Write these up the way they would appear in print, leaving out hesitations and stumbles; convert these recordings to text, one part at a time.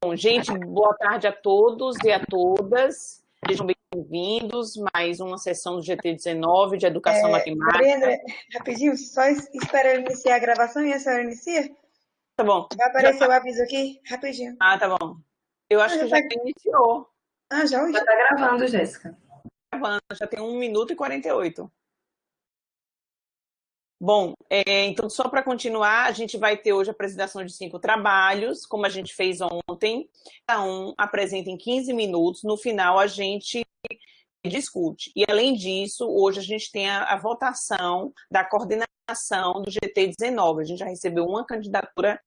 Bom, gente, boa tarde a todos e a todas. Sejam bem-vindos. Mais uma sessão do GT19 de Educação Matemática. Mariana, rapidinho, só espera eu iniciar a gravação e a senhora inicia? Tá bom. Vai aparecer o aviso aqui? Rapidinho. Ah, tá bom. Eu acho que já iniciou. Ah, já? Já tá gravando, Jéssica. Já tem 1 minuto e 48. Bom, então só para continuar, a gente vai ter hoje a apresentação de 5 trabalhos, como a gente fez ontem. Cada um apresenta em 15 minutos, no final a gente discute. E além disso, hoje a gente tem a votação da coordenação do GT19. A gente já recebeu uma candidatura,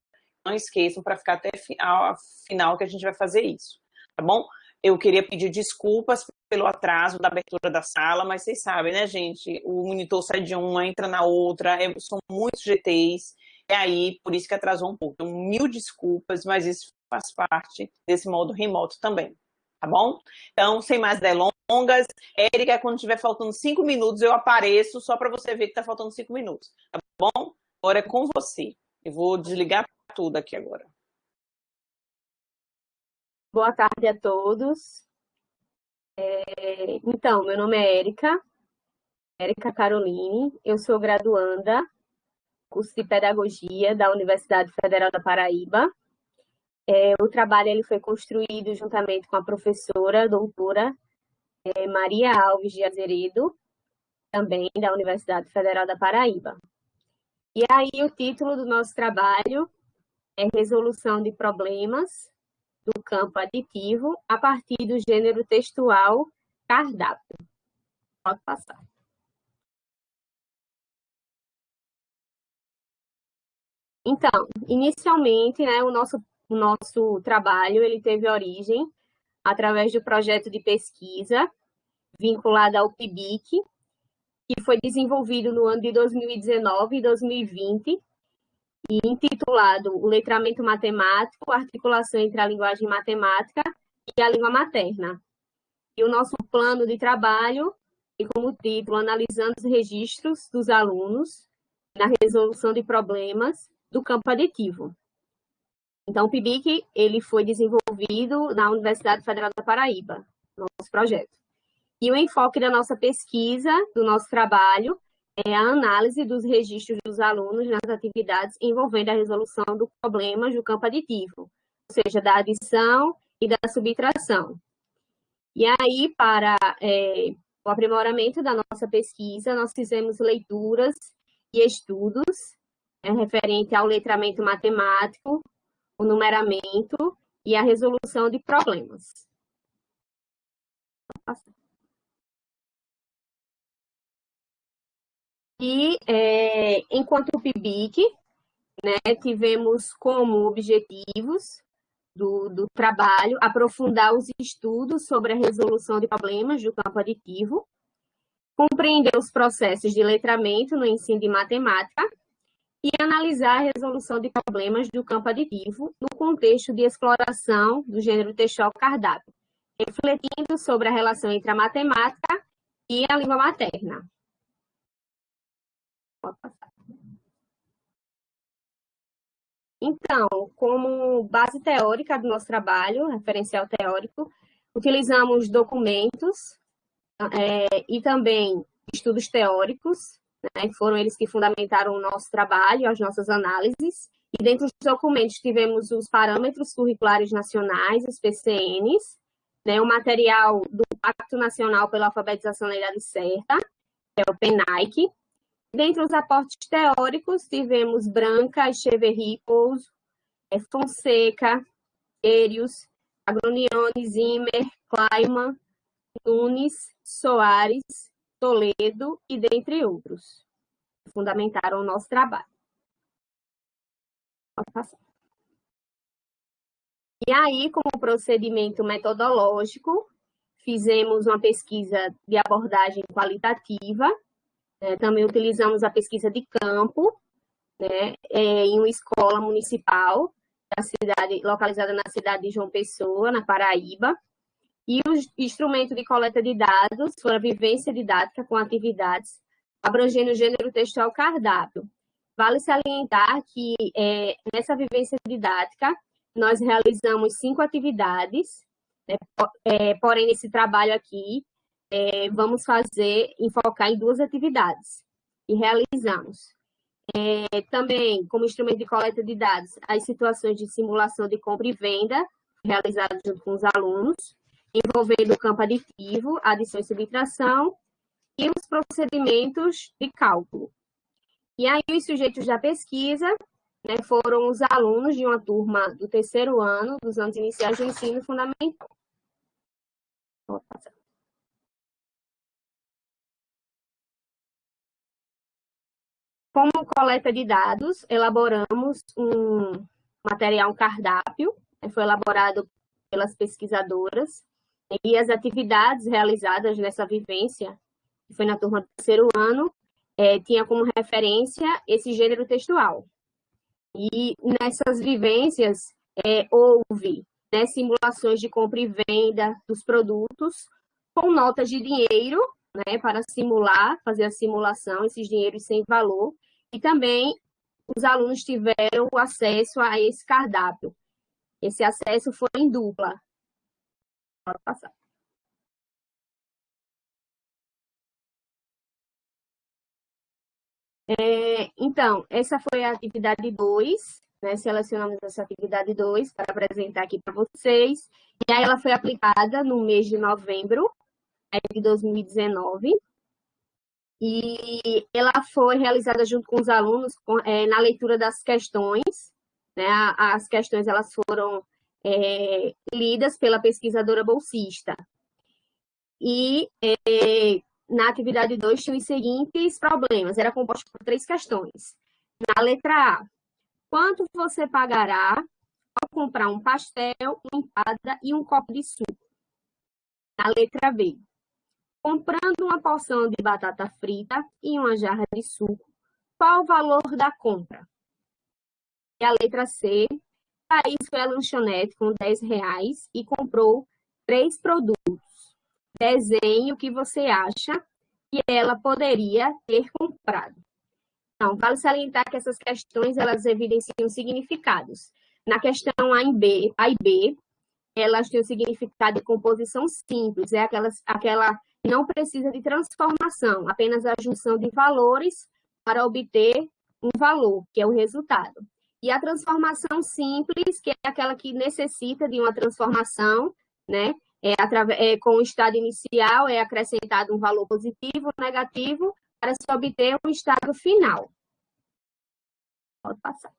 não esqueçam, para ficar até a final que a gente vai fazer isso, tá bom? Eu queria pedir desculpas pelo atraso da abertura da sala, mas vocês sabem, né, gente? O monitor sai de uma, entra na outra, são muitos GTs, e aí, por isso que atrasou um pouco. Então, 1000 desculpas, mas isso faz parte desse modo remoto também, tá bom? Então, sem mais delongas, Érica, quando tiver faltando 5 minutos, eu apareço só para você ver que está faltando 5 minutos, tá bom? Agora é com você. Eu vou desligar tudo aqui agora. Boa tarde a todos. Então, meu nome é Érica Caroline, eu sou graduanda, curso de Pedagogia da Universidade Federal da Paraíba. O trabalho ele foi construído juntamente com a professora, doutora Maria Alves de Azeredo, também da Universidade Federal da Paraíba. E aí o título do nosso trabalho é Resolução de Problemas do campo aditivo a partir do gênero textual cardápio. Pode passar. Então, inicialmente, né, o nosso trabalho ele teve origem através do projeto de pesquisa vinculado ao PIBIC, que foi desenvolvido no ano de 2019 e 2020, e intitulado O Letramento Matemático, Articulação entre a Linguagem Matemática e a Língua Materna. E o nosso plano de trabalho tem como título Analisando os registros dos alunos na resolução de problemas do campo aditivo. Então, o PIBIC ele foi desenvolvido na Universidade Federal da Paraíba, nosso projeto. E o enfoque da nossa pesquisa, do nosso trabalho, é a análise dos registros dos alunos nas atividades envolvendo a resolução dos problemas do campo aditivo, ou seja, da adição e da subtração. E aí, para o aprimoramento da nossa pesquisa, nós fizemos leituras e estudos referente ao letramento matemático, o numeramento e a resolução de problemas. E, enquanto PIBIC, né, tivemos como objetivos do trabalho aprofundar os estudos sobre a resolução de problemas do campo aditivo, compreender os processos de letramento no ensino de matemática e analisar a resolução de problemas do campo aditivo no contexto de exploração do gênero textual cardápio, refletindo sobre a relação entre a matemática e a língua materna. Pode passar. Então, como base teórica do nosso trabalho, referencial teórico, utilizamos documentos e também estudos teóricos, né, que foram eles que fundamentaram o nosso trabalho, as nossas análises. E dentro dos documentos tivemos os parâmetros curriculares nacionais, os PCNs, né, o material do Pacto Nacional pela Alfabetização na Idade Certa, que é o PENAIC. Dentre os aportes teóricos, tivemos Branca, Echeverri, Pouso, Fonseca, Erius, Agronioni, Zimmer, Kleiman, Nunes, Soares, Toledo e dentre outros, que fundamentaram o nosso trabalho. Pode passar. E aí, como procedimento metodológico, fizemos uma pesquisa de abordagem qualitativa. Também utilizamos a pesquisa de campo, né, em uma escola municipal localizada na cidade de João Pessoa, na Paraíba. E o instrumento de coleta de dados foi a vivência didática com atividades abrangendo o gênero textual cardápio. Vale salientar que nessa vivência didática nós realizamos 5 atividades, né? Porém, nesse trabalho aqui, vamos enfocar em 2 atividades e realizamos. Também, como instrumento de coleta de dados, as situações de simulação de compra e venda, realizadas junto com os alunos, envolvendo o campo aditivo, adição e subtração, e os procedimentos de cálculo. E aí, os sujeitos da pesquisa, né, foram os alunos de uma turma do 3º ano, dos anos iniciais do ensino fundamental. Vou passar. Como coleta de dados, elaboramos um material, um cardápio, foi elaborado pelas pesquisadoras, e as atividades realizadas nessa vivência, que foi na turma do 3º ano, tinha como referência esse gênero textual. E nessas vivências houve, né, simulações de compra e venda dos produtos com notas de dinheiro, né, para fazer a simulação, esses dinheiros sem valor, e também os alunos tiveram o acesso a esse cardápio. Esse acesso foi em dupla. Pode passar. Então, essa foi a atividade 2, né? Selecionamos essa atividade 2 para apresentar aqui para vocês. E aí ela foi aplicada no mês de novembro de 2019. E ela foi realizada junto com os alunos na leitura das questões, né? As questões elas foram lidas pela pesquisadora bolsista. E na atividade 2 tinha os seguintes problemas, era composto por 3 questões. Na letra A, quanto você pagará ao comprar um pastel, uma empada e um copo de suco? Na letra B, comprando uma porção de batata frita e uma jarra de suco, qual o valor da compra? E a letra C, Thaís foi à lanchonete com R$10 e comprou 3 produtos. Desenhe o que você acha que ela poderia ter comprado. Então, vale salientar que essas questões, elas evidenciam significados. Na questão A e B, elas têm o significado de composição simples, aquela que não precisa de transformação, apenas a junção de valores para obter um valor, que é o resultado. E a transformação simples, que é aquela que necessita de uma transformação, né? Com o estado inicial, é acrescentado um valor positivo ou negativo para se obter um estado final. Pode passar.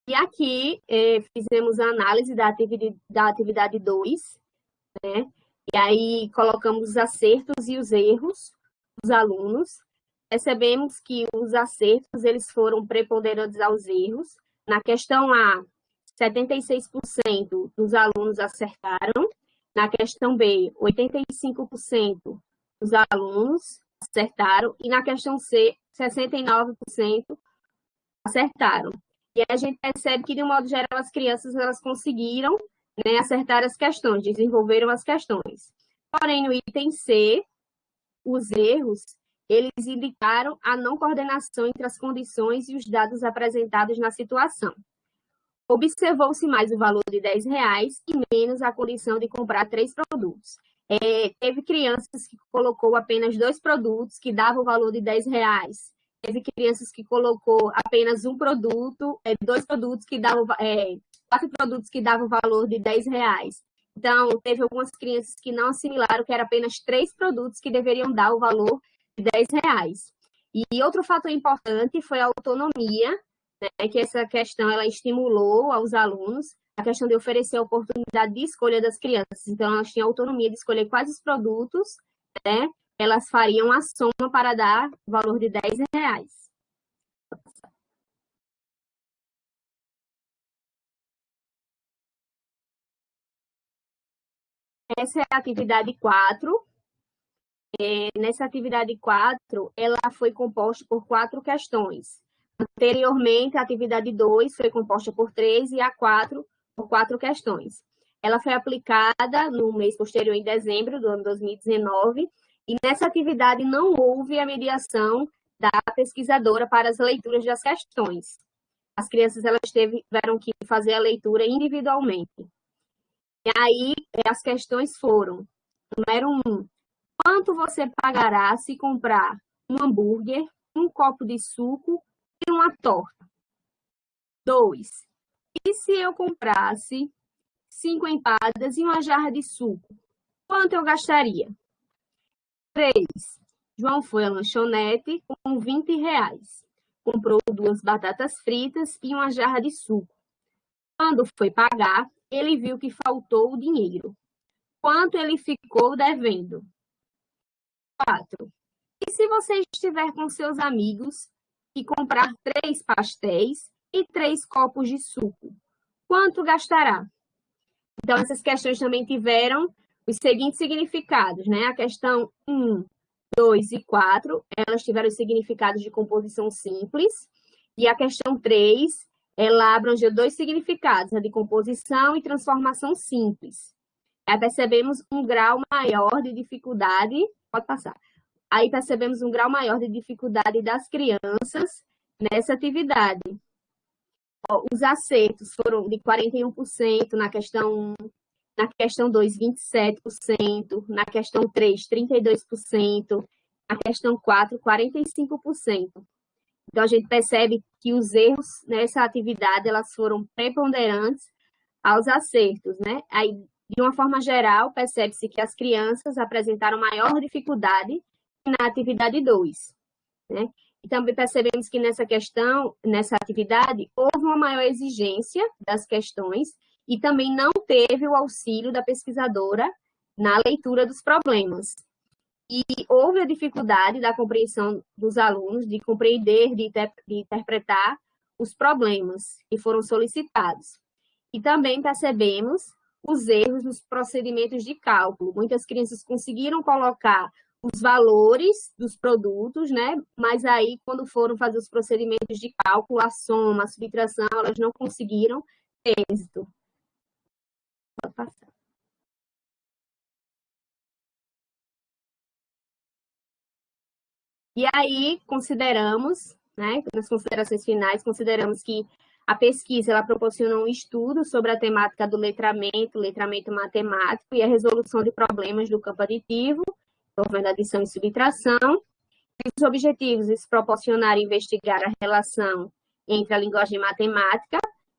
E aqui fizemos a análise da atividade 2, né? E aí colocamos os acertos e os erros dos alunos. Percebemos que os acertos eles foram preponderantes aos erros. Na questão A, 76% dos alunos acertaram. Na questão B, 85% dos alunos acertaram. E na questão C, 69% acertaram. E a gente percebe que, de um modo geral, as crianças elas conseguiram, né, acertar as questões, desenvolveram as questões. Porém, no item C, os erros, eles indicaram a não coordenação entre as condições e os dados apresentados na situação. Observou-se mais o valor de R$10 e menos a condição de comprar 3 produtos. Teve crianças que colocou apenas 2 produtos, que davam o valor de R$10. Teve crianças que colocou apenas um produto, 2 produtos que davam, 4 produtos que davam o valor de R$10. Então, teve algumas crianças que não assimilaram que era apenas 3 produtos que deveriam dar o valor de R$10. E outro fator importante foi a autonomia, né, que essa questão ela estimulou aos alunos a questão de oferecer a oportunidade de escolha das crianças. Então, elas tinham autonomia de escolher quais os produtos, né, elas fariam a soma para dar o valor de R$10. Essa é a atividade 4. Nessa atividade 4, ela foi composta por 4 questões. Anteriormente, a atividade 2 foi composta por 3 e a 4 por 4 questões. Ela foi aplicada no mês posterior, em dezembro do ano 2019, e nessa atividade não houve a mediação da pesquisadora para as leituras das questões. As crianças elas tiveram que fazer a leitura individualmente. E aí, as questões foram: número 1, quanto você pagará se comprar um hambúrguer, um copo de suco e uma torta? 2, e se eu comprasse 5 empadas e uma jarra de suco, quanto eu gastaria? 3, João foi à lanchonete com R$ 20. Comprou 2 batatas fritas e uma jarra de suco. Quando foi pagar, ele viu que faltou o dinheiro. Quanto ele ficou devendo? 4, e se você estiver com seus amigos e comprar 3 pastéis e 3 copos de suco, quanto gastará? Então, essas questões também tiveram os seguintes significados, né? A questão 1, 2 e 4, elas tiveram os significados de composição simples, e a questão 3, ela abrangeu 2 significados, a de composição e transformação simples. Aí percebemos um grau maior de dificuldade, pode passar. Aí percebemos um grau maior de dificuldade das crianças nessa atividade. Os acertos foram de 41% na questão 1, na questão 2, 27%, na questão 3, 32%, na questão 4, 45%. Então, a gente percebe que os erros nessa atividade, elas foram preponderantes aos acertos, né? Aí, de uma forma geral, percebe-se que as crianças apresentaram maior dificuldade na atividade 2, né? E também percebemos que nessa atividade, houve uma maior exigência das questões e também não teve o auxílio da pesquisadora na leitura dos problemas. E houve a dificuldade da compreensão dos alunos, de compreender, de interpretar os problemas que foram solicitados. E também percebemos os erros nos procedimentos de cálculo. Muitas crianças conseguiram colocar os valores dos produtos, né? Mas aí, quando foram fazer os procedimentos de cálculo, a soma, a subtração, elas não conseguiram ter êxito. Pode passar. E aí, consideramos, né, nas considerações finais, consideramos que a pesquisa ela proporciona um estudo sobre a temática do letramento matemático e a resolução de problemas do campo aditivo, envolvendo adição e subtração. E os objetivos de se proporcionar e investigar a relação entre a linguagem matemática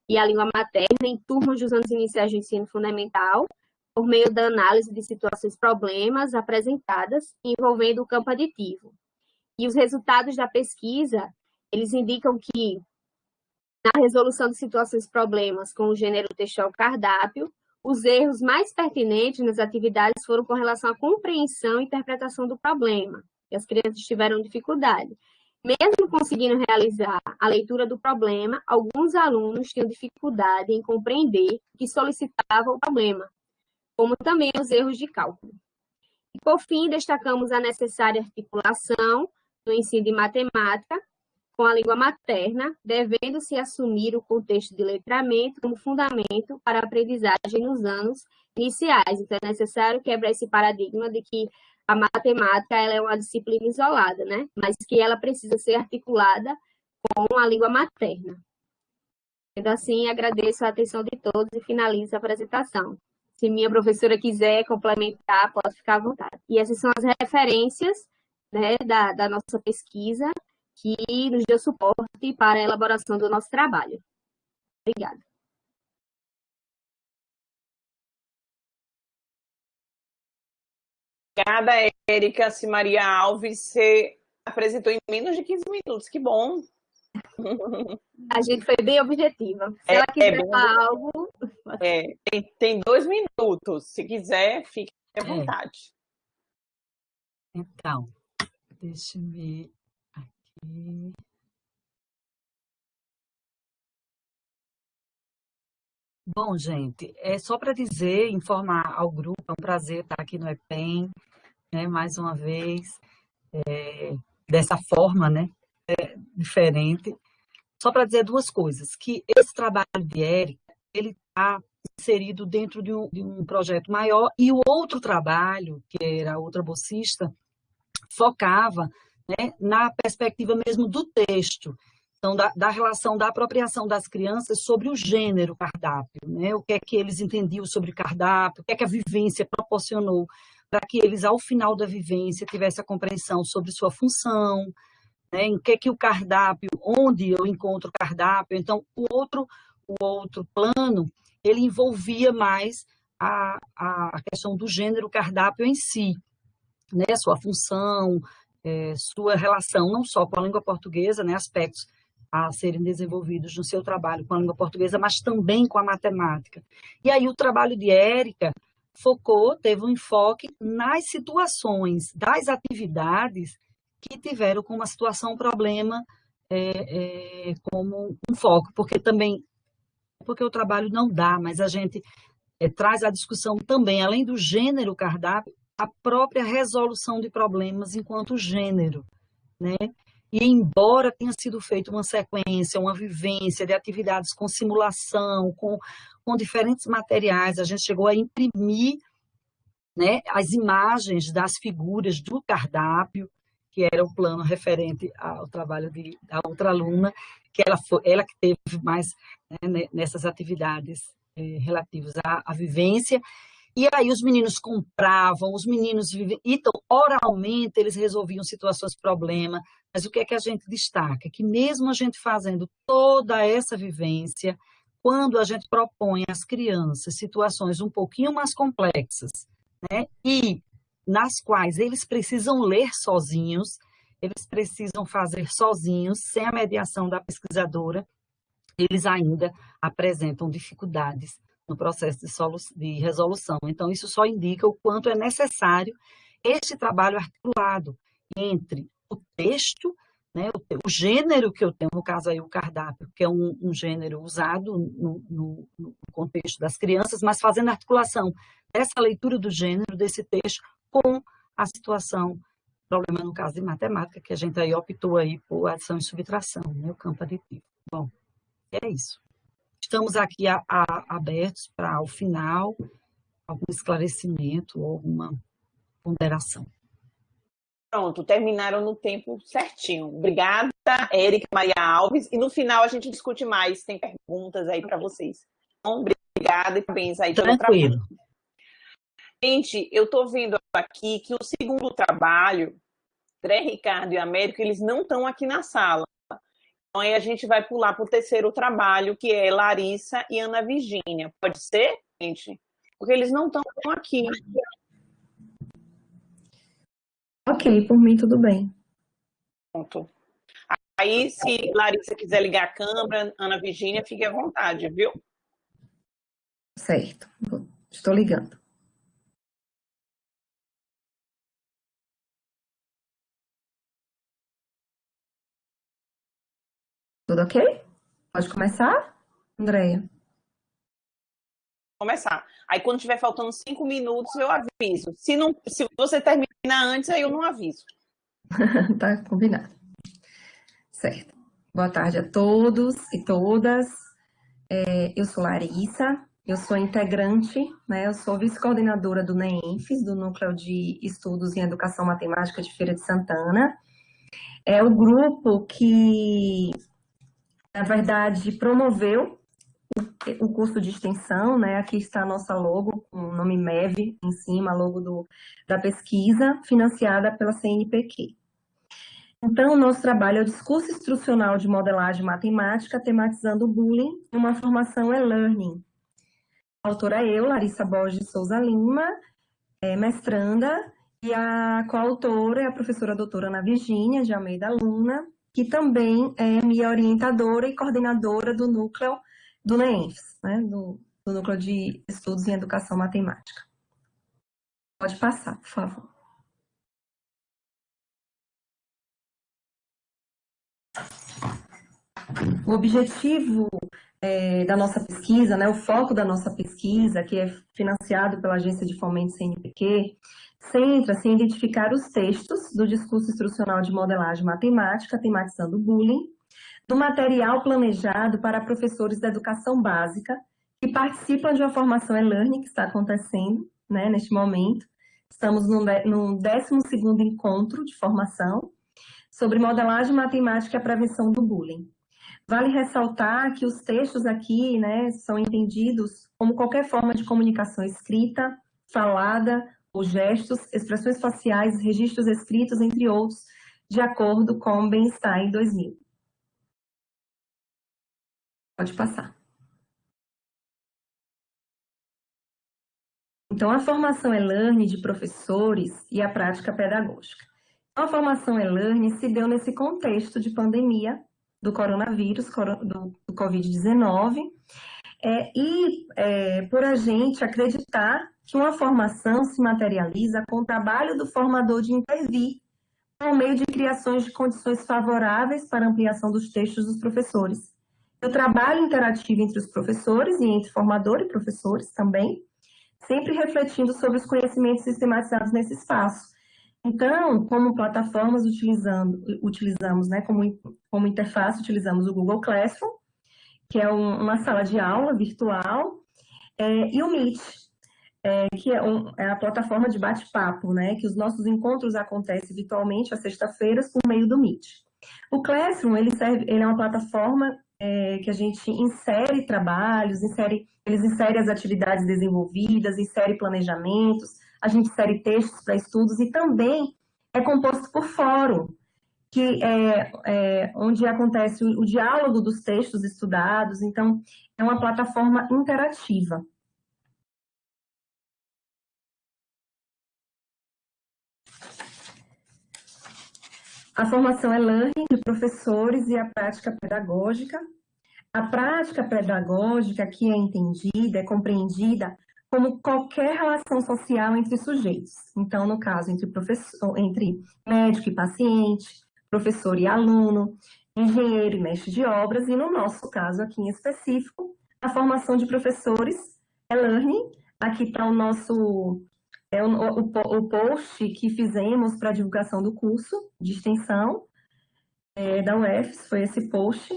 e a língua materna em turmas dos anos iniciais do ensino fundamental, por meio da análise de situações problemas apresentadas envolvendo o campo aditivo. E os resultados da pesquisa, eles indicam que na resolução de situações problemas com o gênero textual cardápio, os erros mais pertinentes nas atividades foram com relação à compreensão e interpretação do problema, que as crianças tiveram dificuldade. Mesmo conseguindo realizar a leitura do problema, alguns alunos tinham dificuldade em compreender o que solicitava o problema, como também os erros de cálculo. E, por fim, destacamos a necessária articulação do ensino de matemática com a língua materna, devendo-se assumir o contexto de letramento como fundamento para a aprendizagem nos anos iniciais. Então, é necessário quebrar esse paradigma de que a matemática ela é uma disciplina isolada, né? Mas que ela precisa ser articulada com a língua materna. Sendo assim, agradeço a atenção de todos e finalizo a apresentação. Se minha professora quiser complementar, pode ficar à vontade. E essas são as referências, né, da nossa pesquisa, que nos deu suporte para a elaboração do nosso trabalho. Obrigada. Obrigada, Érica. Maria Alves, você apresentou em menos de 15 minutos, que bom. A gente foi bem objetiva. Se ela quiser falar algo... Tem 2 minutos. Se quiser, fique à vontade. Então, deixa eu ver aqui. Bom, gente, é só para dizer, informar ao grupo, é um prazer estar aqui no EPEM, né, mais uma vez, dessa forma, né, diferente. Só para dizer 2 coisas, que esse trabalho de Érica, ele está inserido dentro de um projeto maior, e o outro trabalho, que era outra bolsista, focava né, na perspectiva mesmo do texto. Então, da relação da apropriação das crianças sobre o gênero cardápio, né? O que é que eles entendiam sobre cardápio, o que é que a vivência proporcionou para que eles, ao final da vivência, tivessem a compreensão sobre sua função, né? Em que é que o cardápio, onde eu encontro o cardápio. Então, o outro plano, ele envolvia mais a questão do gênero cardápio em si, né? Sua função, sua relação não só com a língua portuguesa, né? Aspectos a serem desenvolvidos no seu trabalho com a língua portuguesa, mas também com a matemática. E aí o trabalho de Érica teve um enfoque nas situações das atividades que tiveram como uma situação, um problema, como um foco, porque o trabalho não dá, mas a gente traz a discussão também, além do gênero cardápio, a própria resolução de problemas enquanto gênero, né? E embora tenha sido feita uma sequência, uma vivência de atividades com simulação, com diferentes materiais, a gente chegou a imprimir, né, as imagens das figuras do cardápio, que era o plano referente ao trabalho da outra aluna, que ela que teve mais, né, nessas atividades relativas à vivência. E aí os meninos compravam, os meninos viviam, então, oralmente, eles resolviam situações, problemas, mas o que é que a gente destaca? Que mesmo a gente fazendo toda essa vivência, quando a gente propõe às crianças situações um pouquinho mais complexas, né, e nas quais eles precisam ler sozinhos, eles precisam fazer sozinhos, sem a mediação da pesquisadora, eles ainda apresentam dificuldades no processo de resolução. Então, isso só indica o quanto é necessário este trabalho articulado entre o texto, né, o gênero que eu tenho, no caso aí o cardápio, que é um gênero usado no contexto das crianças, mas fazendo a articulação dessa leitura do gênero, desse texto, com a situação, problema no caso de matemática, que a gente aí optou aí por adição e subtração, né, o campo aditivo. Bom, é isso. Estamos aqui abertos para, ao final, algum esclarecimento ou alguma ponderação. Pronto, terminaram no tempo certinho. Obrigada, Érica, Maria Alves. E no final a gente discute mais, tem perguntas aí para vocês. Então, obrigada e parabéns aí pelo trabalho. Gente, eu estou vendo aqui que o segundo trabalho, André, Ricardo e Américo, eles não estão aqui na sala. Então, aí a gente vai pular para o terceiro trabalho, que é Larissa e Ana Virgínia. Pode ser, gente? Porque eles não estão aqui. Ok, por mim tudo bem. Pronto. Aí, se Larissa quiser ligar a câmera, Ana Virgínia, fique à vontade, viu? Certo, estou ligando. Tudo ok? Pode começar, Andréia? Começar. Aí, quando tiver faltando 5 minutos, eu aviso. Se você terminar antes, aí eu não aviso. Tá combinado. Certo. Boa tarde a todos e todas. Eu sou Larissa, eu sou integrante, né? Eu sou vice-coordenadora do NEENFES, do Núcleo de Estudos em Educação Matemática de Feira de Santana. É o grupo que, na verdade, promoveu o curso de extensão, né? Aqui está a nossa logo, com o nome MEV em cima, a logo da pesquisa, financiada pela CNPq. Então, o nosso trabalho é o discurso instrucional de modelagem matemática, tematizando o bullying em uma formação e-learning. A autora é eu, Larissa Borges de Souza Lima, mestranda, e a coautora é a professora doutora Ana Virgínia de Almeida Luna, que também é minha orientadora e coordenadora do núcleo do NEENFES, né, do Núcleo de Estudos em Educação Matemática. Pode passar, por favor. O objetivo da nossa pesquisa, né, o foco da nossa pesquisa, que é financiado pela Agência de Fomento CNPq, centra-se em identificar os textos do discurso instrucional de modelagem matemática, tematizando o bullying, do material planejado para professores da educação básica que participam de uma formação e-learning que está acontecendo, né, neste momento. Estamos no 12º encontro de formação, sobre modelagem matemática e a prevenção do bullying. Vale ressaltar que os textos aqui, né, são entendidos como qualquer forma de comunicação escrita, falada, ou gestos, expressões faciais, registros escritos, entre outros, de acordo com Bernstein 2000. Pode passar. Então, a formação e-learning de professores e a prática pedagógica. A formação e-learning se deu nesse contexto de pandemia do coronavírus, do Covid-19, por a gente acreditar que uma formação se materializa com o trabalho do formador de intervir por meio de criações de condições favoráveis para a ampliação dos textos dos professores. O trabalho interativo entre os professores e entre formador e professores também, sempre refletindo sobre os conhecimentos sistematizados nesse espaço. Então, como plataformas utilizamos, né, como interface, utilizamos o Google Classroom, que é uma sala de aula virtual, e o Meet, que é a plataforma de bate-papo, né, que os nossos encontros acontecem virtualmente às sextas-feiras por meio do Meet. O Classroom, ele é uma plataforma que a gente insere trabalhos, eles inserem as atividades desenvolvidas, insere planejamentos, a gente insere textos para estudos e também é composto por fórum, que onde acontece o diálogo dos textos estudados, então é uma plataforma interativa. A formação é learning de professores e a prática pedagógica. A prática pedagógica que é entendida, é compreendida como qualquer relação social entre sujeitos. Então, no caso, entre médico e paciente, professor e aluno, engenheiro e mestre de obras, e no nosso caso aqui em específico, a formação de professores é learning. Aqui está o nosso o post que fizemos para a divulgação do curso de extensão da UFES, foi esse post,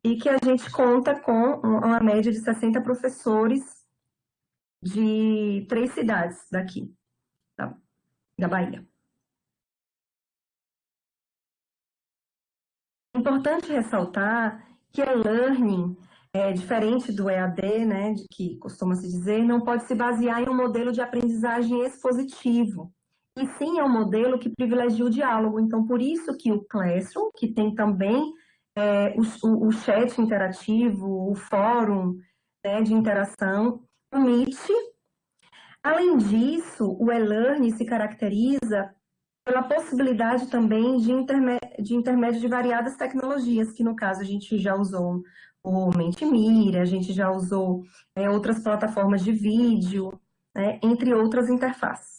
e que a gente conta com uma média de 60 professores de 3 cidades daqui, da Bahia. É importante ressaltar que a learning, diferente do EAD, né, de que costuma se dizer, não pode se basear em um modelo de aprendizagem expositivo, e sim é um modelo que privilegia o diálogo. Então, por isso que o Classroom, que tem também o chat interativo, o fórum, né, de interação, o Meet. Além disso, o e-learning se caracteriza pela possibilidade também de intermédio de variadas tecnologias, que no caso a gente já usou o Mentimeter, a gente já usou outras plataformas de vídeo, né, entre outras interfaces.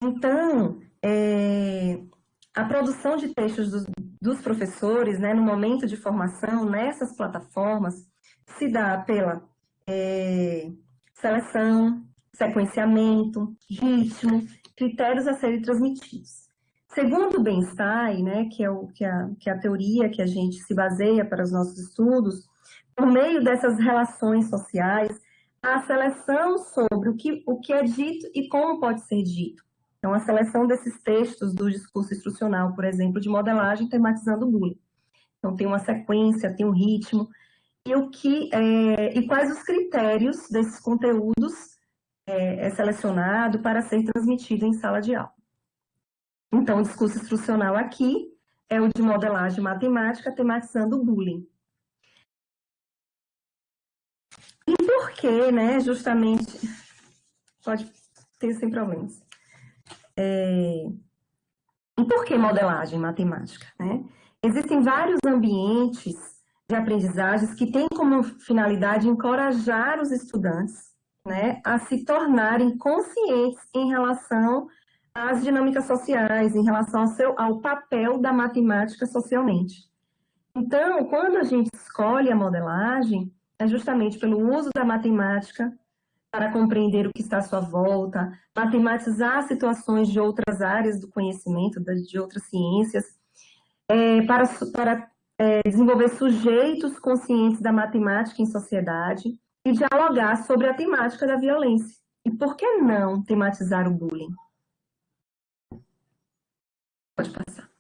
Então, a produção de textos dos professores, né, no momento de formação, nessas plataformas, se dá pela seleção, sequenciamento, ritmo, critérios a serem transmitidos. Segundo Bernstein, né, que é a teoria que a gente se baseia para os nossos estudos, por meio dessas relações sociais, a seleção sobre o que é dito e como pode ser dito. Então, a seleção desses textos do discurso instrucional, por exemplo, de modelagem tematizando o bullying. Então, tem uma sequência, tem um ritmo, e quais os critérios desses conteúdos selecionado para ser transmitido em sala de aula. Então, o discurso instrucional aqui é o de modelagem matemática tematizando o bullying. E por que, né, justamente... Pode ter sem problemas. E por que modelagem matemática, né? Existem vários ambientes de aprendizagens que têm como finalidade encorajar os estudantes, né, a se tornarem conscientes em relação às dinâmicas sociais, em relação ao papel da matemática socialmente. Então, quando a gente escolhe a modelagem, é justamente pelo uso da matemática para compreender o que está à sua volta, matematizar situações de outras áreas do conhecimento, de outras ciências, para desenvolver sujeitos conscientes da matemática em sociedade e dialogar sobre a temática da violência. E por que não tematizar o bullying? Pode passar.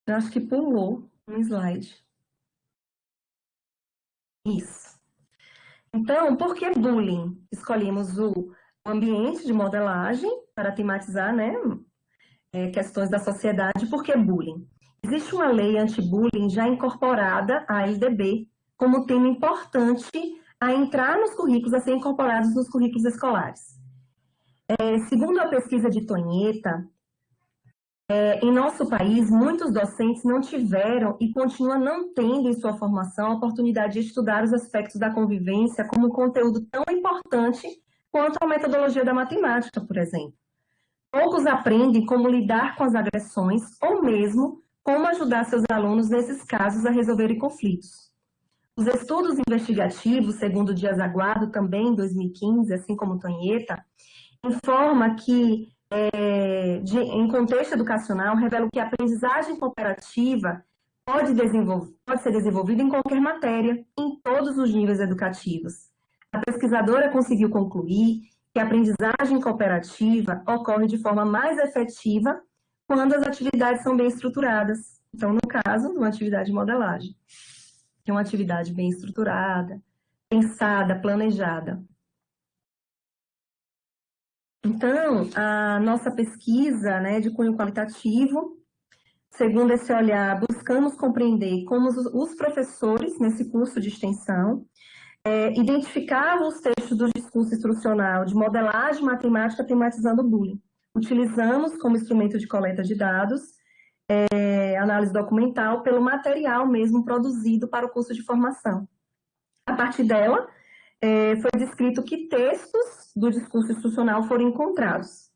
Eu acho que pulou um slide. Isso. Então, por que bullying? Escolhemos o ambiente de modelagem para tematizar, né, questões da sociedade. Por que bullying? Existe uma lei anti-bullying já incorporada à LDB como tema importante a entrar nos currículos, a ser incorporados nos currículos escolares. Segundo a pesquisa de Tonheta, em nosso país, muitos docentes não tiveram e continuam não tendo em sua formação a oportunidade de estudar os aspectos da convivência como um conteúdo tão importante quanto a metodologia da matemática, por exemplo. Poucos aprendem como lidar com as agressões ou mesmo como ajudar seus alunos nesses casos a resolverem conflitos. Os estudos investigativos, segundo Dias Aguado, também em 2015, assim como Tonheta, informa que, em contexto educacional, revela que a aprendizagem cooperativa pode ser desenvolvida em qualquer matéria, em todos os níveis educativos. A pesquisadora conseguiu concluir que a aprendizagem cooperativa ocorre de forma mais efetiva quando as atividades são bem estruturadas. Então, no caso, uma atividade de modelagem, que é uma atividade bem estruturada, pensada, planejada. Então, a nossa pesquisa, né, de cunho qualitativo, segundo esse olhar, buscamos compreender como os professores, nesse curso de extensão, identificavam os textos do discurso instrucional de modelagem matemática tematizando o bullying. Utilizamos como instrumento de coleta de dados, análise documental, pelo material mesmo produzido para o curso de formação. A partir dela, foi descrito que textos do discurso instrucional foram encontrados.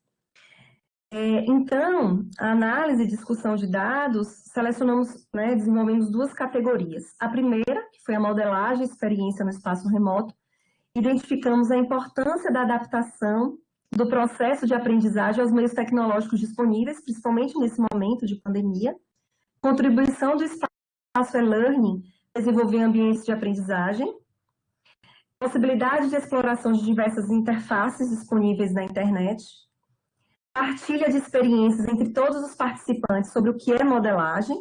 Então, a análise e discussão de dados, selecionamos, né, desenvolvemos duas categorias. A primeira, que foi a modelagem e experiência no espaço remoto, identificamos a importância da adaptação do processo de aprendizagem aos meios tecnológicos disponíveis, principalmente nesse momento de pandemia, contribuição do espaço e-learning, desenvolver ambientes de aprendizagem, possibilidade de exploração de diversas interfaces disponíveis na internet, partilha de experiências entre todos os participantes sobre o que é modelagem,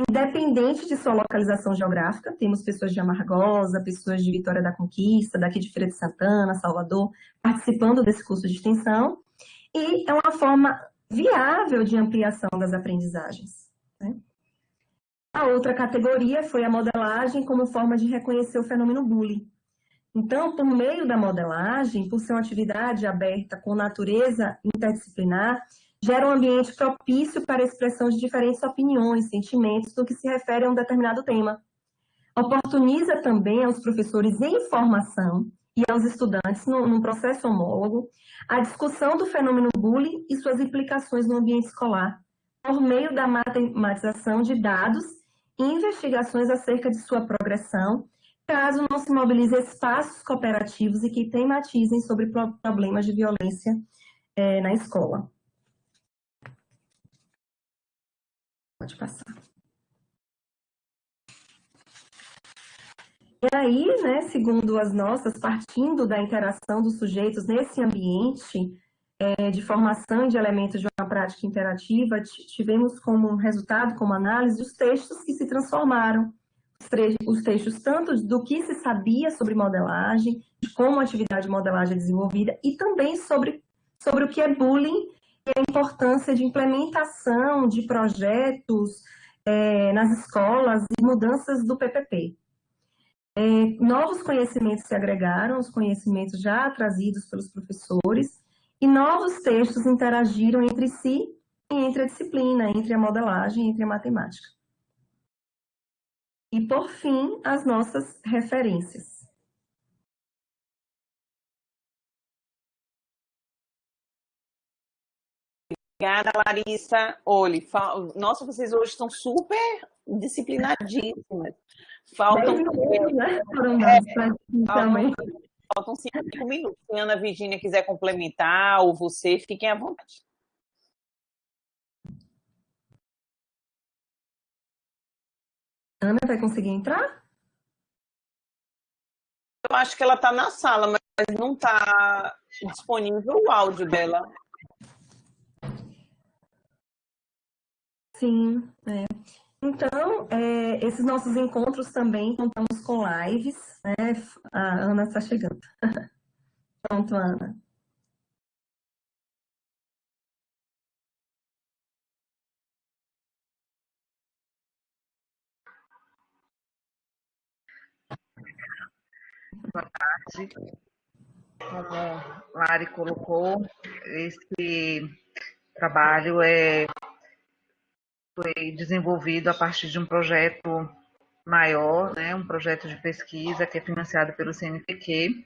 independente de sua localização geográfica. Temos pessoas de Amargosa, pessoas de Vitória da Conquista, daqui de Feira de Santana, Salvador, participando desse curso de extensão, e é uma forma viável de ampliação das aprendizagens, né? A outra categoria foi a modelagem como forma de reconhecer o fenômeno bullying. Então, por meio da modelagem, por ser uma atividade aberta com natureza interdisciplinar, gera um ambiente propício para a expressão de diferentes opiniões, sentimentos no que se refere a um determinado tema. Oportuniza também aos professores em formação e aos estudantes, num processo homólogo, a discussão do fenômeno bullying e suas implicações no ambiente escolar, por meio da matematização de dados e investigações acerca de sua progressão, caso não se mobilize espaços cooperativos e que tematizem sobre problemas de violência na escola. Pode passar. E aí, né, segundo as nossas, partindo da interação dos sujeitos nesse ambiente de formação de elementos de uma prática interativa, tivemos como resultado, como análise, os textos que se transformaram. Os textos tanto do que se sabia sobre modelagem, de como a atividade de modelagem é desenvolvida, e também sobre o que é bullying e a importância de implementação de projetos nas escolas e mudanças do PPP. Novos conhecimentos se agregaram, os conhecimentos já trazidos pelos professores, e novos textos interagiram entre si e entre a disciplina, entre a modelagem e entre a matemática. E, por fim, as nossas referências. Obrigada, Larissa. Olhe, nossa, vocês hoje estão super disciplinadíssimas. Faltam 10 minutos, né? Foram dados para também. Faltam 5 minutos. Se a Ana Virgínia quiser complementar, ou você, fiquem à vontade. Ana vai conseguir entrar? Eu acho que ela está na sala, mas não está disponível o áudio dela. Sim, é. Então, esses nossos encontros também contamos com lives, né? A Ana está chegando. Pronto, Ana. Boa tarde. Como Lari colocou, esse trabalho foi desenvolvido a partir de um projeto maior, né, um projeto de pesquisa que é financiado pelo CNPq,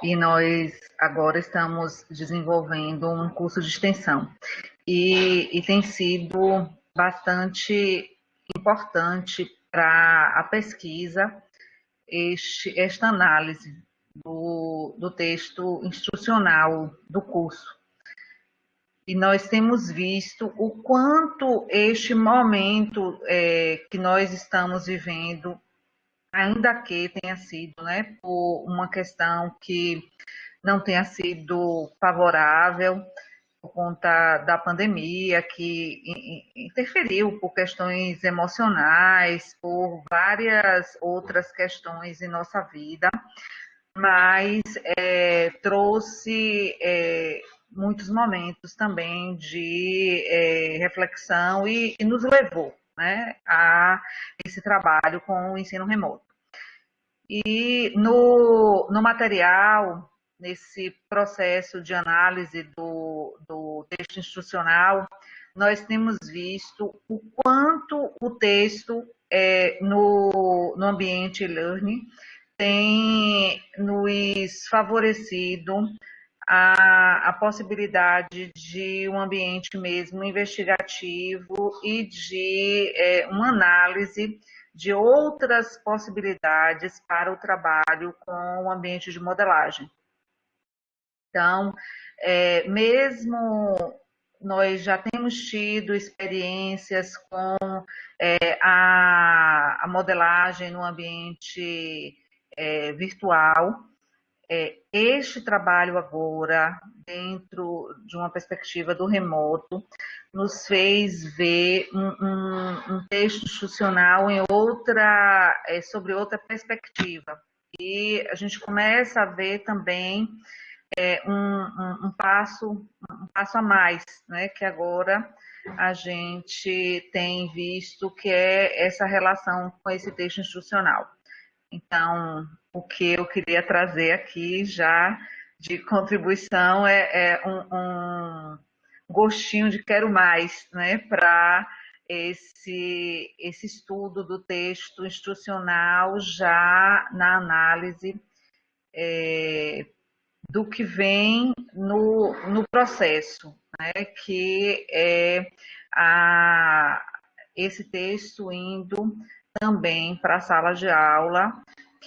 e nós agora estamos desenvolvendo um curso de extensão. E tem sido bastante importante para a pesquisa esta análise do texto instrucional do curso. E nós temos visto o quanto este momento que nós estamos vivendo, ainda que tenha sido, né, por uma questão que não tenha sido favorável, por conta da pandemia, que interferiu por questões emocionais, por várias outras questões em nossa vida, mas trouxe muitos momentos também de reflexão e nos levou, né, a esse trabalho com o ensino remoto. E no material, nesse processo de análise do texto instrucional, nós temos visto o quanto o texto no ambiente e-learning tem nos favorecido a possibilidade de um ambiente mesmo investigativo e de uma análise de outras possibilidades para o trabalho com o ambiente de modelagem. Então, mesmo nós já temos tido experiências com a modelagem no ambiente virtual, este trabalho agora, dentro de uma perspectiva do remoto, nos fez ver um texto institucional sobre outra perspectiva. E a gente começa a ver também um passo a mais, né, que agora a gente tem visto que é essa relação com esse texto institucional. Então, o que eu queria trazer aqui já de contribuição é um gostinho de quero mais, né, para esse estudo do texto instrucional já na análise do que vem no processo, né, que é esse texto indo também para a sala de aula,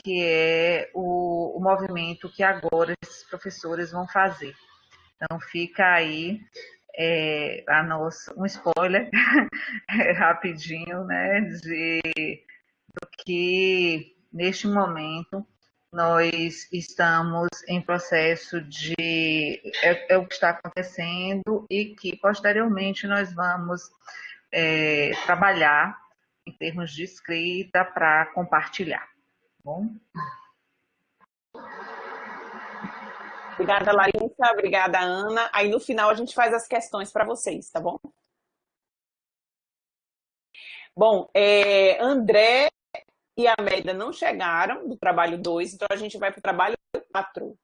que é o movimento que agora esses professores vão fazer. Então, fica aí um spoiler rapidinho, né, do que neste momento nós estamos em processo de o que está acontecendo e que posteriormente nós vamos trabalhar em termos de escrita para compartilhar. Bom? Obrigada, Larissa. Obrigada, Ana. Aí no final a gente faz as questões para vocês, tá bom? Bom, André e Amélia não chegaram do trabalho 2, então a gente vai para o trabalho 4,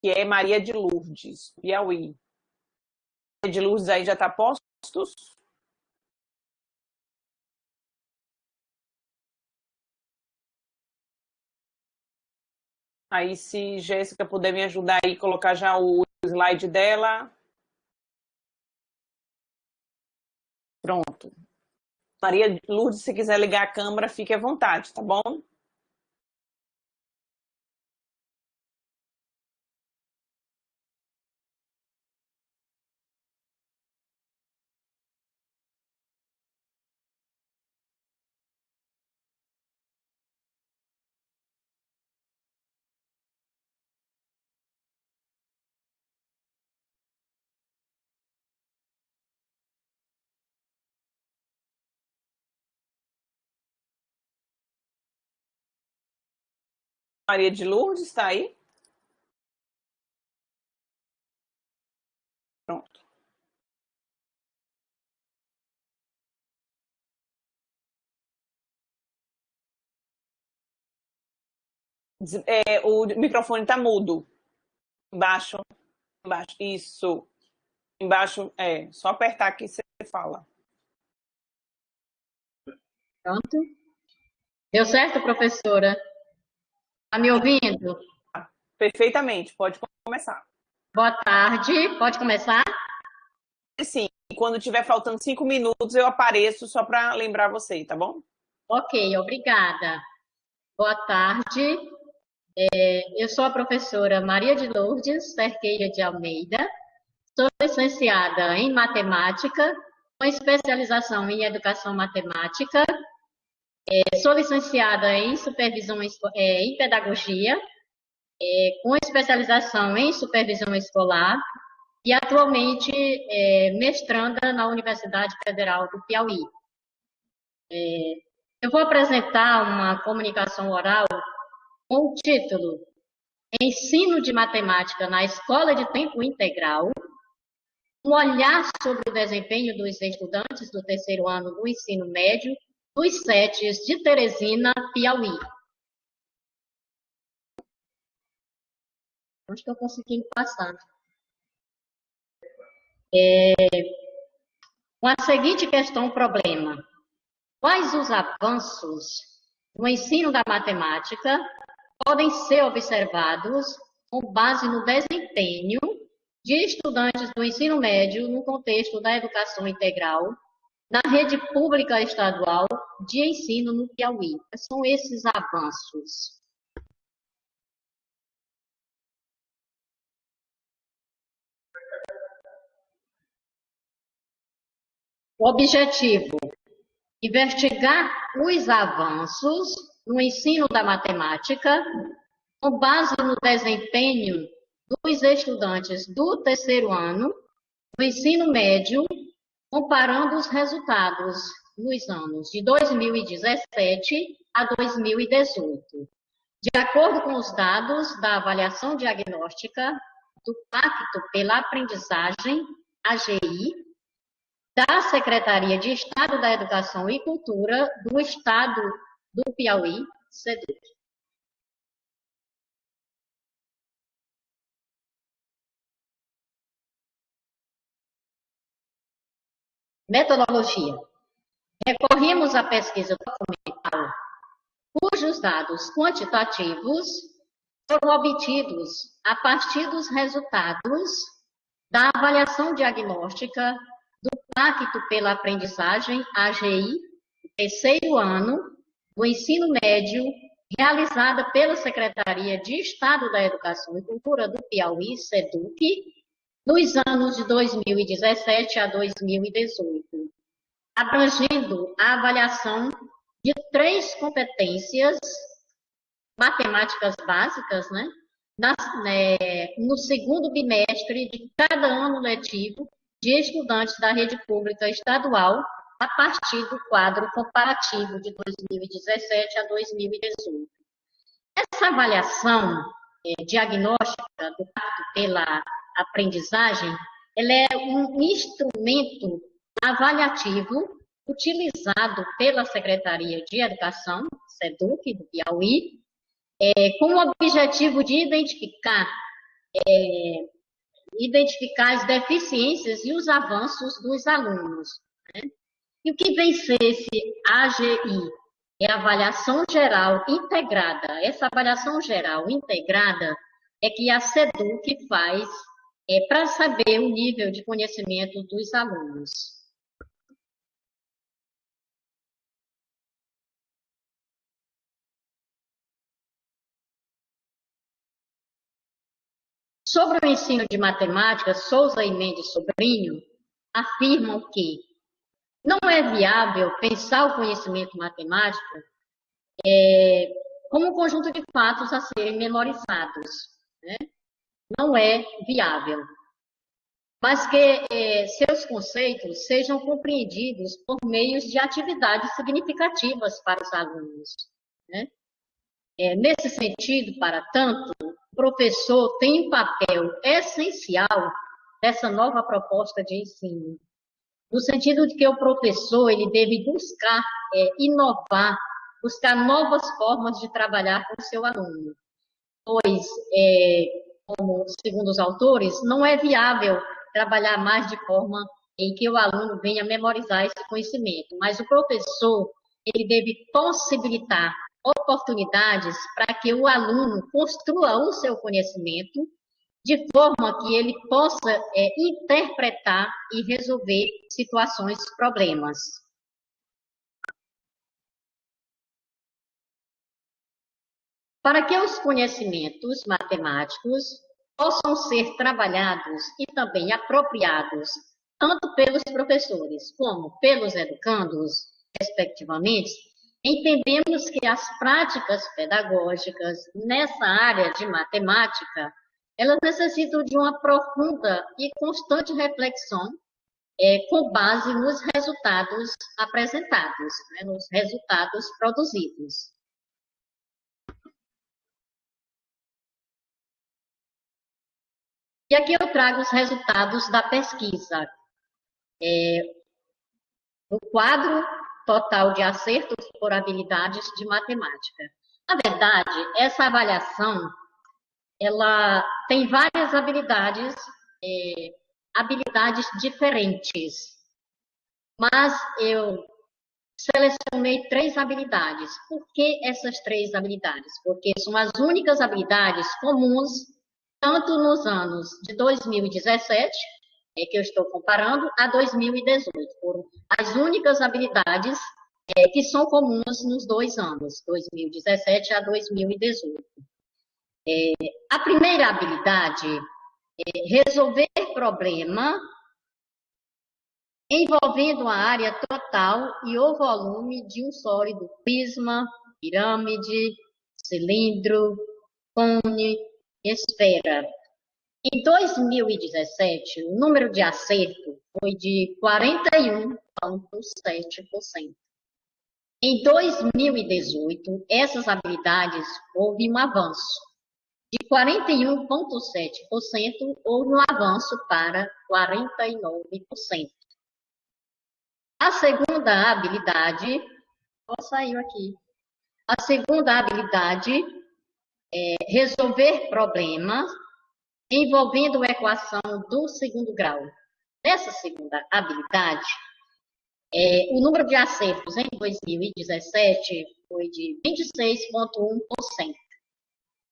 que é Maria de Lourdes, Piauí. Maria de Lourdes aí já está postos? Aí, se Jéssica puder me ajudar aí, colocar já o slide dela. Pronto. Maria Lourdes, se quiser ligar a câmera, fique à vontade, tá bom? Maria de Lourdes, está aí? Pronto. O microfone está mudo. Embaixo, embaixo. Isso. Embaixo, só apertar aqui você fala. Pronto. Deu certo, professora? Está me ouvindo? Perfeitamente, pode começar. Boa tarde, pode começar? Sim, quando tiver faltando 5 minutos, eu apareço só para lembrar você, tá bom? Ok, obrigada. Boa tarde. Eu sou a professora Maria de Lourdes Cerqueira de Almeida. Sou licenciada em matemática, com especialização em educação matemática. Sou licenciada em supervisão em pedagogia, com especialização em supervisão escolar e atualmente mestranda na Universidade Federal do Piauí. Eu vou apresentar uma comunicação oral com o título Ensino de Matemática na Escola de Tempo Integral, um olhar sobre o desempenho dos estudantes do terceiro ano do ensino médio dos SETs de Teresina, Piauí. Não estou conseguindo passar. Com a seguinte questão-problema. Quais os avanços no ensino da matemática podem ser observados com base no desempenho de estudantes do ensino médio no contexto da educação integral na rede pública estadual de ensino no Piauí? Quais são esses avanços? O objetivo: investigar os avanços no ensino da matemática com base no desempenho dos estudantes do terceiro ano do ensino médio, comparando os resultados nos anos de 2017 a 2018. De acordo com os dados da avaliação diagnóstica do Pacto pela Aprendizagem, AGI, da Secretaria de Estado da Educação e Cultura do Estado do Piauí, SEDUC. Metodologia. Recorremos à pesquisa documental, cujos dados quantitativos foram obtidos a partir dos resultados da avaliação diagnóstica do Pacto pela Aprendizagem, AGI, terceiro ano do ensino médio, realizada pela Secretaria de Estado da Educação e Cultura do Piauí, SEDUC, nos anos de 2017 a 2018, abrangendo a avaliação de 3 competências matemáticas básicas, no segundo bimestre de cada ano letivo de estudantes da rede pública estadual, a partir do quadro comparativo de 2017 a 2018. Essa avaliação diagnóstica do Pacto pela Aprendizagem, ela é um instrumento avaliativo utilizado pela Secretaria de Educação, SEDUC, do Piauí, com o objetivo de identificar as deficiências e os avanços dos alunos. E o que vem ser esse AGI? É a avaliação geral integrada. Essa avaliação geral integrada é que a SEDUC faz para saber o nível de conhecimento dos alunos. Sobre o ensino de matemática, Souza e Mendes Sobrinho afirmam que não é viável pensar o conhecimento matemático como um conjunto de fatos a serem memorizados. Não é viável. Mas que seus conceitos sejam compreendidos por meios de atividades significativas para os alunos. Nesse sentido, para tanto, o professor tem um papel essencial dessa nova proposta de ensino, no sentido de que o professor ele deve buscar inovar, buscar novas formas de trabalhar com o seu aluno, pois, como segundo os autores, não é viável trabalhar mais de forma em que o aluno venha memorizar esse conhecimento, mas o professor ele deve possibilitar oportunidades para que o aluno construa o seu conhecimento de forma que ele possa interpretar e resolver situações, problemas. Para que os conhecimentos matemáticos possam ser trabalhados e também apropriados tanto pelos professores como pelos educandos, respectivamente, entendemos que as práticas pedagógicas nessa área de matemática, elas necessitam de uma profunda e constante reflexão com base nos resultados apresentados, né, nos resultados produzidos. E aqui eu trago os resultados da pesquisa. No quadro total de acertos por habilidades de matemática. Na verdade, essa avaliação, ela tem várias habilidades, habilidades diferentes. Mas eu selecionei 3 habilidades. Por que essas 3 habilidades? Porque são as únicas habilidades comuns, tanto nos anos de 2017, que eu estou comparando, a 2018. Foram as únicas habilidades que são comuns nos 2 anos, 2017 a 2018. A primeira habilidade é resolver problema envolvendo a área total e o volume de um sólido prisma, pirâmide, cilindro, cone, esfera. Em 2017, o número de acerto foi de 41,7%. Em 2018, essas habilidades houve um avanço. De 41,7%, houve um avanço para 49%. A segunda habilidade, saiu aqui. A segunda habilidade é resolver problemas envolvendo a equação do segundo grau. Nessa segunda habilidade, o número de acertos em 2017 foi de 26,1%.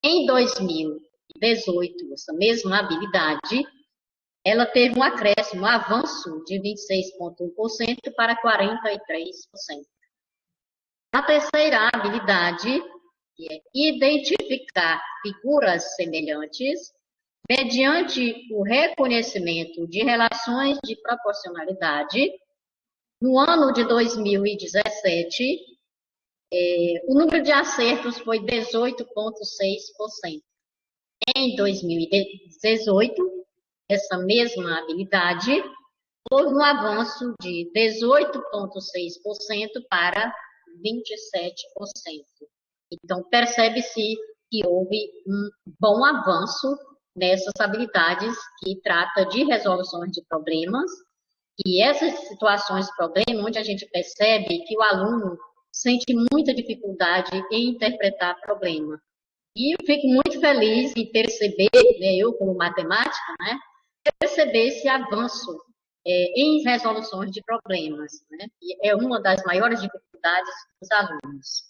Em 2018, essa mesma habilidade, ela teve um acréscimo, um avanço de 26,1% para 43%. A terceira habilidade é identificar figuras semelhantes mediante o reconhecimento de relações de proporcionalidade. No ano de 2017, o número de acertos foi 18,6%. Em 2018, essa mesma habilidade houve um avanço de 18,6% para 27%. Então, percebe-se que houve um bom avanço nessas habilidades que trata de resoluções de problemas, e essas situações de problema, onde a gente percebe que o aluno sente muita dificuldade em interpretar problema. E eu fico muito feliz em perceber, né, eu como matemática, né, perceber esse avanço em resoluções de problemas, né, e é uma das maiores dificuldades dos alunos.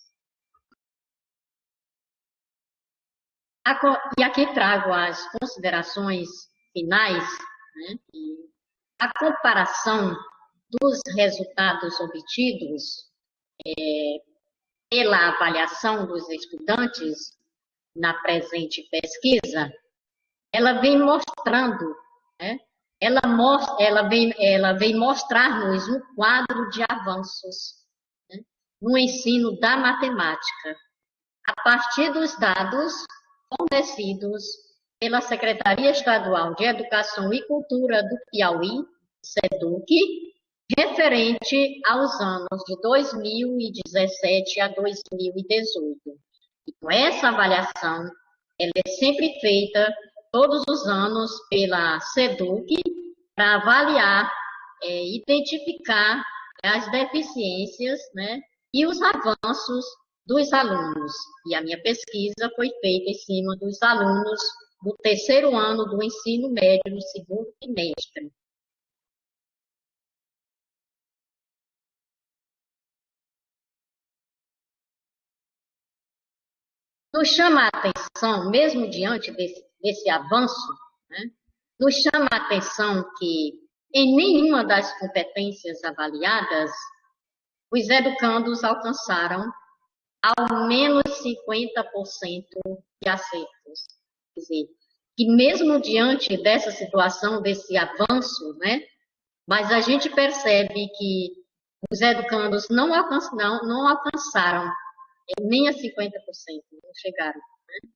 E aqui trago as considerações finais, né, e a comparação dos resultados obtidos pela avaliação dos estudantes na presente pesquisa, ela vem mostrando, né, ela vem mostrar-nos um quadro de avanços, né, no ensino da matemática, a partir dos dados fornecidos pela Secretaria Estadual de Educação e Cultura do Piauí, SEDUC, referente aos anos de 2017 a 2018. Então, essa avaliação, ela é sempre feita todos os anos pela SEDUC para avaliar, identificar as deficiências, né, e os avanços dos alunos. E a minha pesquisa foi feita em cima dos alunos do terceiro ano do ensino médio, no segundo trimestre. Nos chama a atenção, mesmo diante desse avanço, né, nos chama a atenção que em nenhuma das competências avaliadas, os educandos alcançaram ao menos 50% de acertos. Quer dizer, que mesmo diante dessa situação, desse avanço, né, mas a gente percebe que os educandos não alcançaram nem a 50%, não chegaram. Né?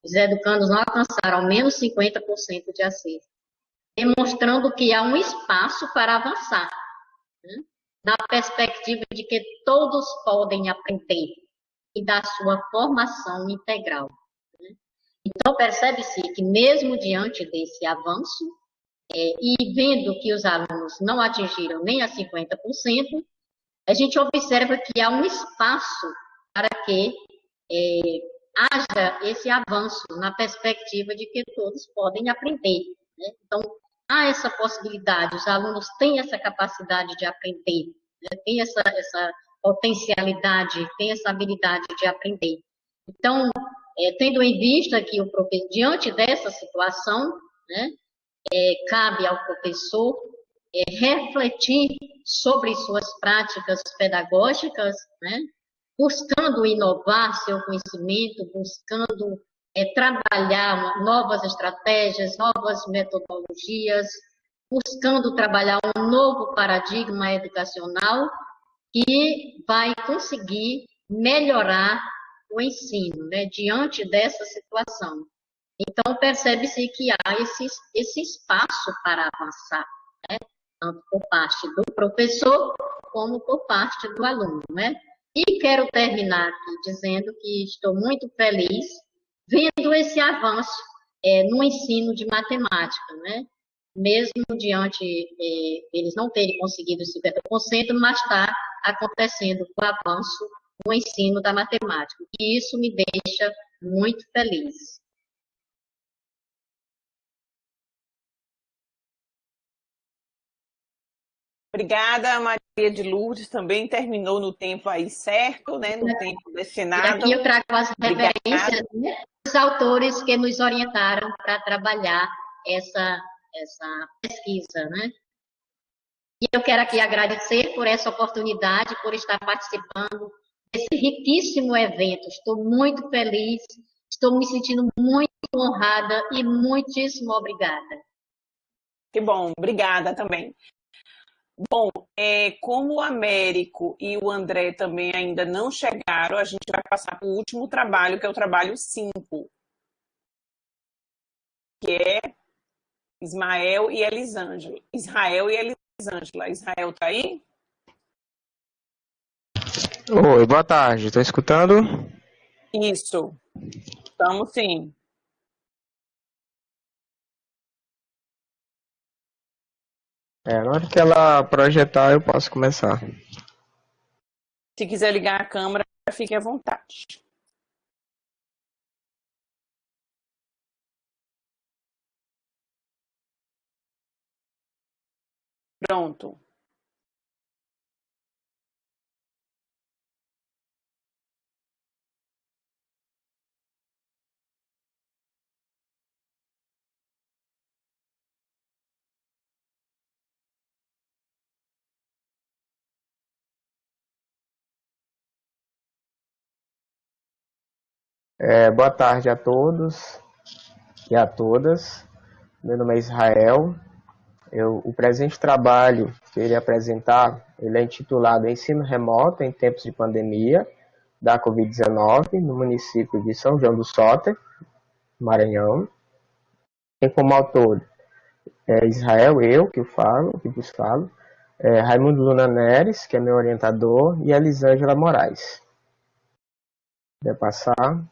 Os educandos não alcançaram ao menos 50% de acerto, demonstrando que há um espaço para avançar, né? Na perspectiva de que todos podem aprender e da sua formação integral. Né? Então, percebe-se que mesmo diante desse avanço, e vendo que os alunos não atingiram nem a 50%, a gente observa que há um espaço para que haja esse avanço na perspectiva de que todos podem aprender. Né? Então, há essa possibilidade, os alunos têm essa capacidade de aprender, né? Têm essa potencialidade, têm essa habilidade de aprender. Então, tendo em vista que o professor, diante dessa situação, né, cabe ao professor refletir sobre suas práticas pedagógicas, né, buscando inovar seu conhecimento, buscando trabalhar novas estratégias, novas metodologias, buscando trabalhar um novo paradigma educacional que vai conseguir melhorar o ensino, né, diante dessa situação. Então, percebe-se que há esse espaço para avançar, né, tanto por parte do professor como por parte do aluno, né? E quero terminar aqui dizendo que estou muito feliz vendo esse avanço no ensino de matemática, né? Mesmo diante eles não terem conseguido 50%, mas está acontecendo o avanço no ensino da matemática. E isso me deixa muito feliz. Obrigada, Maria de Lourdes, também terminou no tempo aí certo, né, no tempo destinado. E aqui eu trago as referências, né, dos autores que nos orientaram para trabalhar essa pesquisa, né? E eu quero aqui agradecer por essa oportunidade, por estar participando desse riquíssimo evento. Estou muito feliz, estou me sentindo muito honrada e muitíssimo obrigada. Que bom, obrigada também. Bom, como o Américo e o André também ainda não chegaram, a gente vai passar para o último trabalho, que é o trabalho 5, que é Ismael e Elisângela. Israel e Elisângela. Israel está aí? Oi, boa tarde, estou escutando? Isso, estamos sim. Na hora que ela projetar, eu posso começar. Se quiser ligar a câmera, fique à vontade. Pronto. Boa tarde a todos e a todas. Meu nome é Israel. O presente trabalho que eu irei apresentar, ele é intitulado Ensino Remoto em Tempos de Pandemia da Covid-19 no município de São João do Soter, Maranhão. Tem como autor Israel, eu que vos falo, Raimundo Luna Neres, que é meu orientador, e Elisângela Moraes. Vai passar.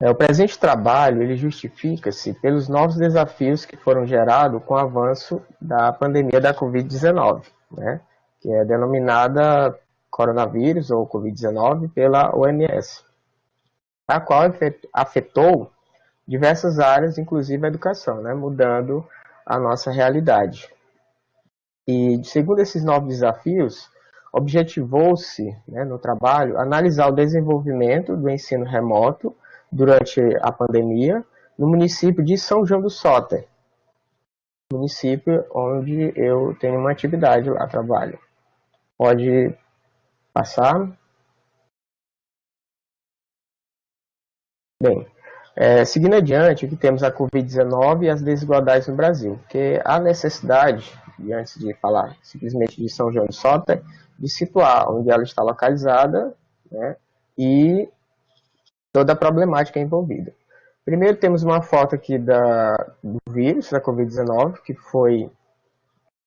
O presente trabalho ele justifica-se pelos novos desafios que foram gerados com o avanço da pandemia da Covid-19, né, que é denominada coronavírus ou Covid-19 pela OMS, a qual afetou diversas áreas, inclusive a educação, né, mudando a nossa realidade. E, segundo esses novos desafios, objetivou-se, né, no trabalho, analisar o desenvolvimento do ensino remoto durante a pandemia no município de São João do Soter, município onde eu tenho uma atividade lá, trabalho. Pode passar. Bem, seguindo adiante, aqui temos a Covid-19 e as desigualdades no Brasil, porque há necessidade, e antes de falar simplesmente de São João do Soter, de situar onde ela está localizada, né, e toda a problemática envolvida. Primeiro temos uma foto aqui do vírus, da Covid-19, que foi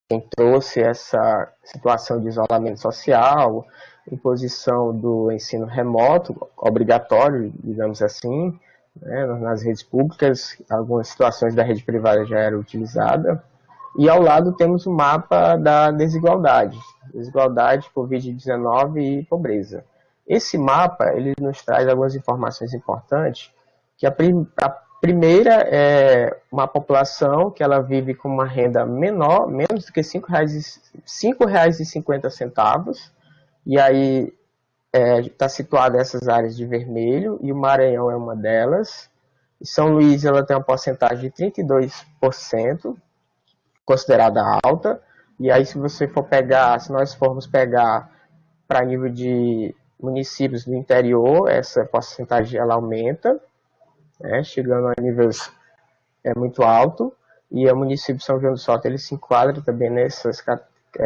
quem trouxe essa situação de isolamento social, imposição do ensino remoto, obrigatório, digamos assim, né, nas redes públicas, algumas situações da rede privada já eram utilizadas. E ao lado temos o mapa da desigualdade, Covid-19 e pobreza. Esse mapa ele nos traz algumas informações importantes, que a primeira é uma população que ela vive com uma renda menor, menos do que R$ 5,50, e aí está situada essas áreas de vermelho, e o Maranhão é uma delas. E São Luís ela tem uma porcentagem de 32%, considerada alta, e aí se nós formos pegar para nível de municípios do interior, essa porcentagem ela aumenta, né, chegando a níveis muito alto, e o município de São João do Soter ele se enquadra também nessas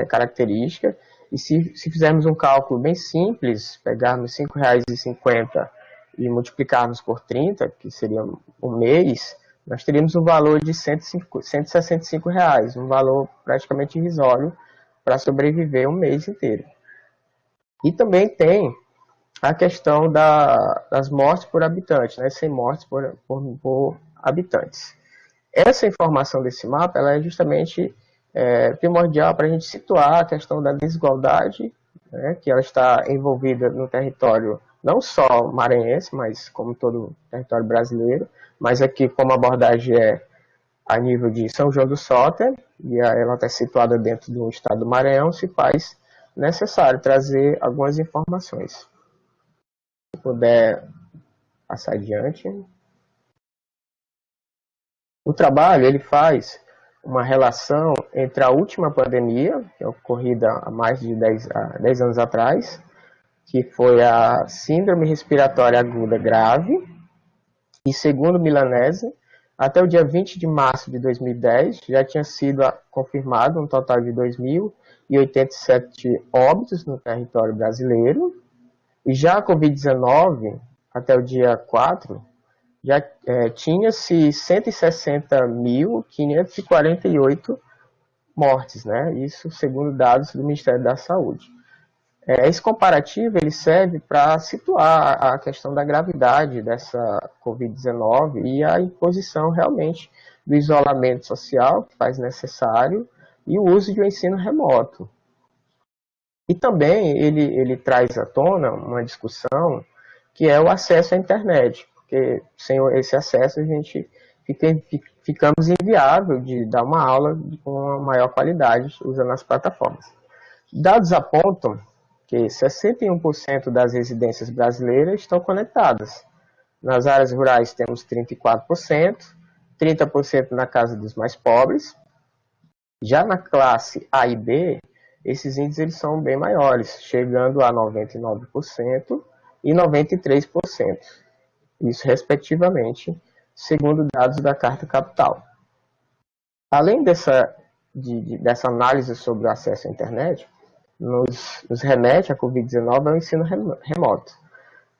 características. E se fizermos um cálculo bem simples, pegarmos R$ 5,50 e multiplicarmos por 30, que seria um mês, nós teríamos um valor de R$ 165, um valor praticamente irrisório para sobreviver um mês inteiro. E também tem a questão das mortes por habitante, né? 100 mortes por habitantes. Essa informação desse mapa ela é justamente primordial para a gente situar a questão da desigualdade, né? Que ela está envolvida no território não só maranhense, mas como todo o território brasileiro, mas aqui como a abordagem é a nível de São João do Soter, e ela está situada dentro do estado do Maranhão, se faz necessário trazer algumas informações. Se puder passar adiante. O trabalho ele faz uma relação entre a última pandemia, que é ocorrida há mais de 10 anos atrás, que foi a Síndrome Respiratória Aguda Grave, e segundo Milanese, até o dia 20 de março de 2010, já tinha sido confirmado um total de 2.087 óbitos no território brasileiro. E já a Covid-19, até o dia 4, já tinha-se 160.548 mortes, né? Isso segundo dados do Ministério da Saúde. Esse comparativo ele serve para situar a questão da gravidade dessa Covid-19 e a imposição realmente do isolamento social que faz necessário e o uso de um ensino remoto. E também ele traz à tona uma discussão que é o acesso à internet, porque sem esse acesso a gente ficamos inviável de dar uma aula com uma maior qualidade usando as plataformas. Dados apontam que 61% das residências brasileiras estão conectadas. Nas áreas rurais temos 34%, 30% na casa dos mais pobres. Já na classe A e B, esses índices eles são bem maiores, chegando a 99% e 93%. Isso, respectivamente, segundo dados da Carta Capital. Além dessa análise sobre o acesso à internet, nos remete à Covid-19 ao ensino remoto.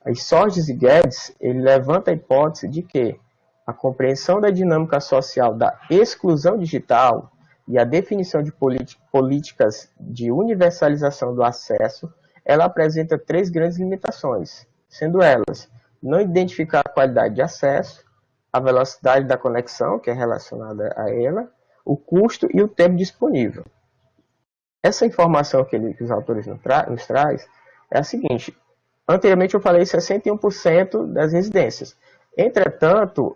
As Sorges e Guedes ele levanta a hipótese de que a compreensão da dinâmica social da exclusão digital e a definição de políticas de universalização do acesso ela apresenta 3 grandes limitações, sendo elas: não identificar a qualidade de acesso, a velocidade da conexão, que é relacionada a ela, o custo e o tempo disponível. Essa informação que os autores nos traz é a seguinte: anteriormente eu falei 61% das residências. Entretanto,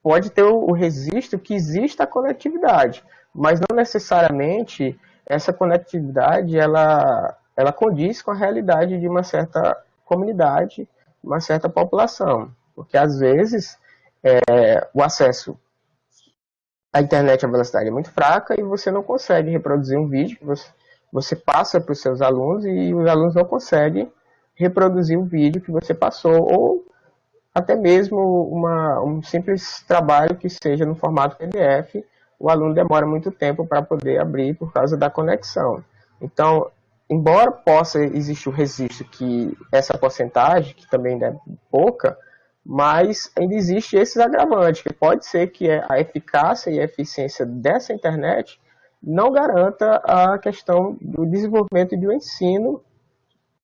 pode ter o registro que exista a conectividade, mas não necessariamente essa conectividade ela condiz com a realidade de uma certa comunidade, uma certa população, porque às vezes o acesso à internet à velocidade é muito fraca e você não consegue reproduzir um vídeo que você passa para os seus alunos e os alunos não conseguem reproduzir o vídeo que você passou, ou até mesmo um simples trabalho que seja no formato PDF, o aluno demora muito tempo para poder abrir por causa da conexão. Então, embora possa existir o registro que essa porcentagem, que também é pouca, mas ainda existe esses agravantes, que pode ser que a eficácia e a eficiência dessa internet não garanta a questão do desenvolvimento e do ensino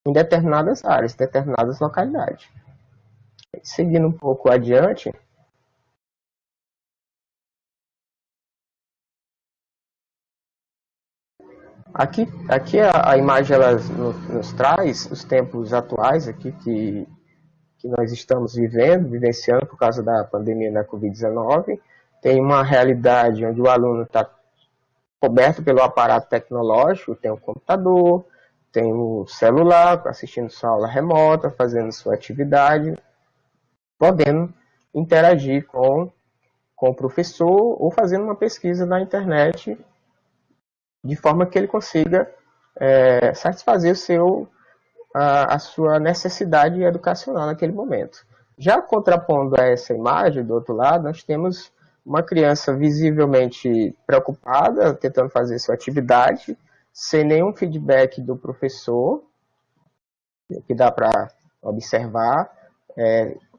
em determinadas áreas, determinadas localidades. Seguindo um pouco adiante, aqui a imagem ela nos traz os tempos atuais aqui que nós estamos vivenciando por causa da pandemia da Covid-19. Tem uma realidade onde o aluno está coberto pelo aparato tecnológico, tem o computador, tem o celular, assistindo sua aula remota, fazendo sua atividade, podendo interagir com o professor ou fazendo uma pesquisa na internet de forma que ele consiga satisfazer a sua necessidade educacional naquele momento. Já contrapondo a essa imagem, do outro lado, nós temos uma criança visivelmente preocupada, tentando fazer sua atividade, sem nenhum feedback do professor, que dá para observar,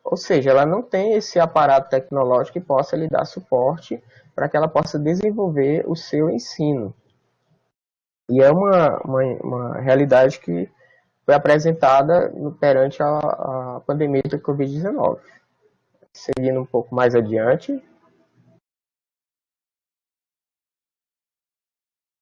ou seja, ela não tem esse aparato tecnológico que possa lhe dar suporte para que ela possa desenvolver o seu ensino. E é uma realidade que foi apresentada perante a pandemia da Covid-19. Seguindo um pouco mais adiante.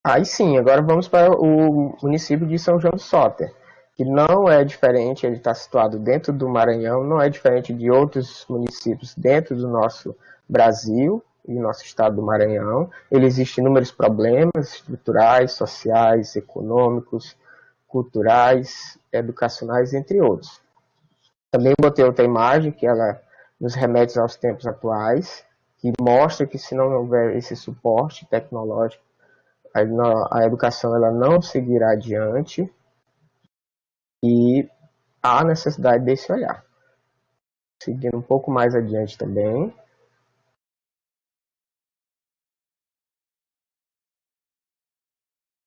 Aí sim, agora vamos para o município de São João do Soter, que não é diferente, ele está situado dentro do Maranhão, não é diferente de outros municípios dentro do nosso Brasil e nosso estado do Maranhão. Ele existe inúmeros problemas estruturais, sociais, econômicos, culturais, educacionais, entre outros. Também botei outra imagem que ela nos remete aos tempos atuais, que mostra que se não houver esse suporte tecnológico, a educação ela não seguirá adiante e há necessidade desse olhar. Seguindo um pouco mais adiante também.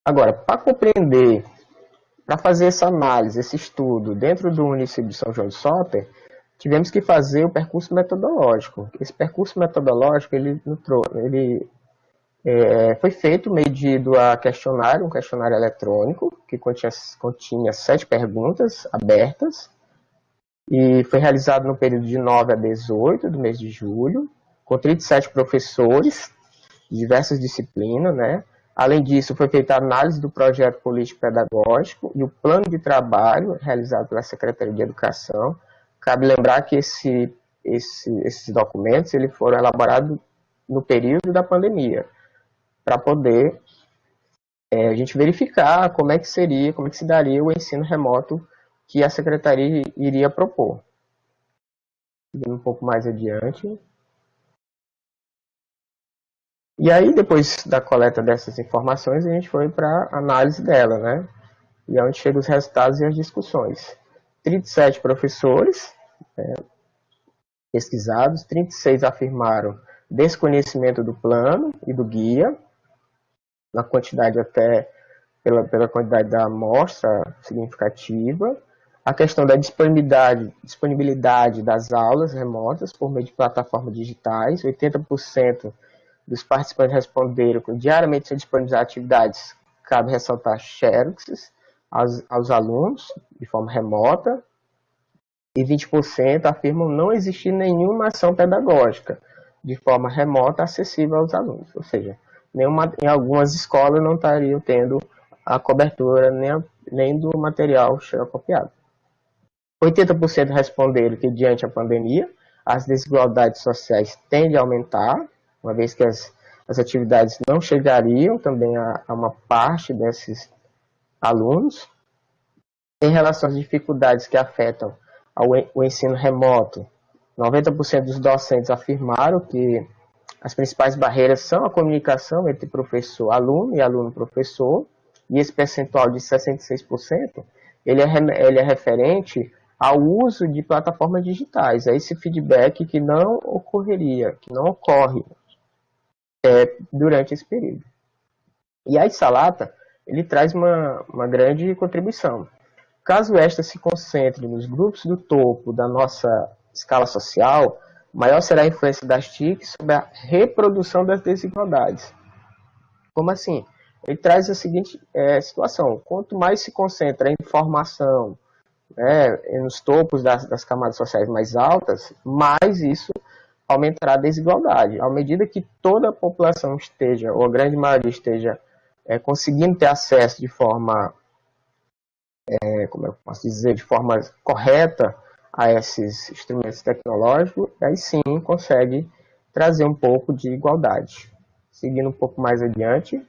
Agora, para compreender, para fazer essa análise, esse estudo dentro do município de São João do Soter, tivemos que fazer o percurso metodológico. Esse percurso metodológico ele foi feito medido a questionário, um questionário eletrônico, que continha 7 perguntas abertas, e foi realizado no período de 9 a 18 do mês de julho, com 37 professores de diversas disciplinas, né? Além disso, foi feita a análise do projeto político-pedagógico e o plano de trabalho realizado pela Secretaria de Educação. Cabe lembrar que esses documentos eles foram elaborados no período da pandemia, para poder a gente verificar como é que se daria o ensino remoto que a Secretaria iria propor. Seguindo um pouco mais adiante. E aí, depois da coleta dessas informações, a gente foi para a análise dela, né? E é onde chegam os resultados e as discussões. 37 professores pesquisados, 36 afirmaram desconhecimento do plano e do guia, na quantidade até pela quantidade da amostra significativa. A questão da disponibilidade das aulas remotas por meio de plataformas digitais, 80% dos participantes responderam que diariamente são disponibilizadas atividades, cabe ressaltar xeroxes, aos alunos de forma remota, e 20% afirmam não existir nenhuma ação pedagógica de forma remota acessível aos alunos. Ou seja, em algumas escolas não estariam tendo a cobertura nem do material xerocopiado. 80% responderam que, diante da pandemia, as desigualdades sociais tendem a aumentar, uma vez que as atividades não chegariam também a uma parte desses alunos. Em relação às dificuldades que afetam o ensino remoto, 90% dos docentes afirmaram que as principais barreiras são a comunicação entre professor-aluno e aluno-professor, e esse percentual de 66%, ele é referente ao uso de plataformas digitais, a esse feedback que não ocorre durante esse período. E a Salata, ele traz uma grande contribuição. Caso esta se concentre nos grupos do topo da nossa escala social, maior será a influência das TICs sobre a reprodução das desigualdades. Como assim? Ele traz a seguinte situação: quanto mais se concentra a informação nos topos das camadas sociais mais altas, mais isso aumentará a desigualdade. À medida que toda a população esteja, ou a grande maioria esteja, conseguindo ter acesso de forma, como eu posso dizer, de forma correta a esses instrumentos tecnológicos, aí sim consegue trazer um pouco de igualdade. Seguindo um pouco mais adiante.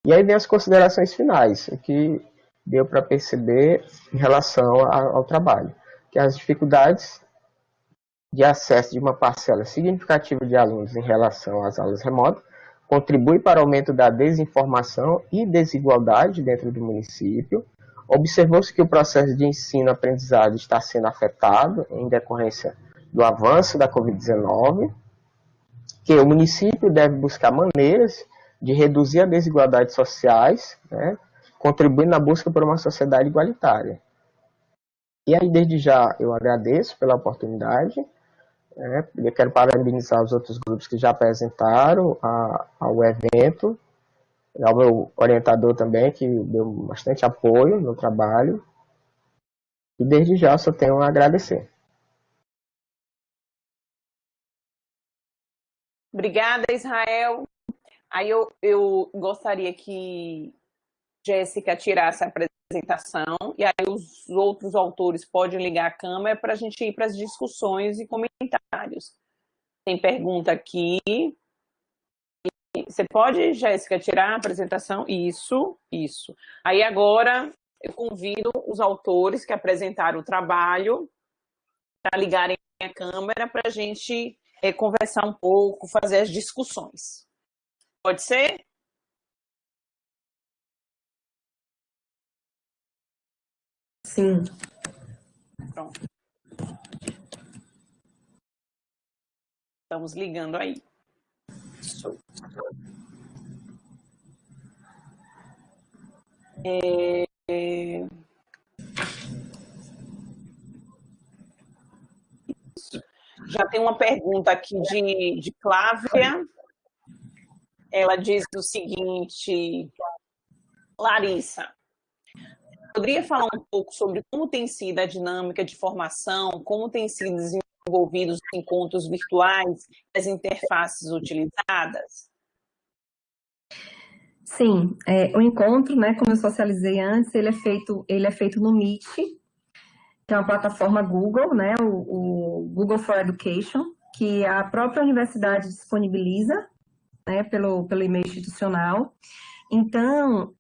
E aí vem as considerações finais, o que deu para perceber em relação ao trabalho, que as dificuldades de acesso de uma parcela significativa de alunos em relação às aulas remotas contribui para o aumento da desinformação e desigualdade dentro do município. Observou-se que o processo de ensino-aprendizagem está sendo afetado em decorrência do avanço da Covid-19, que o município deve buscar maneiras de reduzir as desigualdades sociais, contribuindo na busca por uma sociedade igualitária. E aí, desde já, eu agradeço pela oportunidade. Eu quero parabenizar os outros grupos que já apresentaram ao evento, ao meu orientador também, que deu bastante apoio no trabalho. E desde já, só tenho a agradecer. Obrigada, Israel. Aí eu gostaria que Jéssica tirasse a apresentação, e aí os outros autores podem ligar a câmera para a gente ir para as discussões e comentários. Tem pergunta aqui. Você pode, Jéssica, tirar a apresentação? Isso. Aí agora eu convido os autores que apresentaram o trabalho para ligarem a câmera para a gente conversar um pouco, fazer as discussões. Pode ser? Sim. Pronto. Estamos ligando aí. Isso. Já tem uma pergunta aqui de Clávia. Ela diz o seguinte: Larissa, poderia falar um pouco sobre como tem sido a dinâmica de formação, como têm sido desenvolvidos os encontros virtuais, as interfaces utilizadas? Sim, o encontro, como eu socializei antes, ele é feito no Meet, que é uma plataforma Google, o Google for Education, que a própria universidade disponibiliza, pelo e-mail institucional. Então,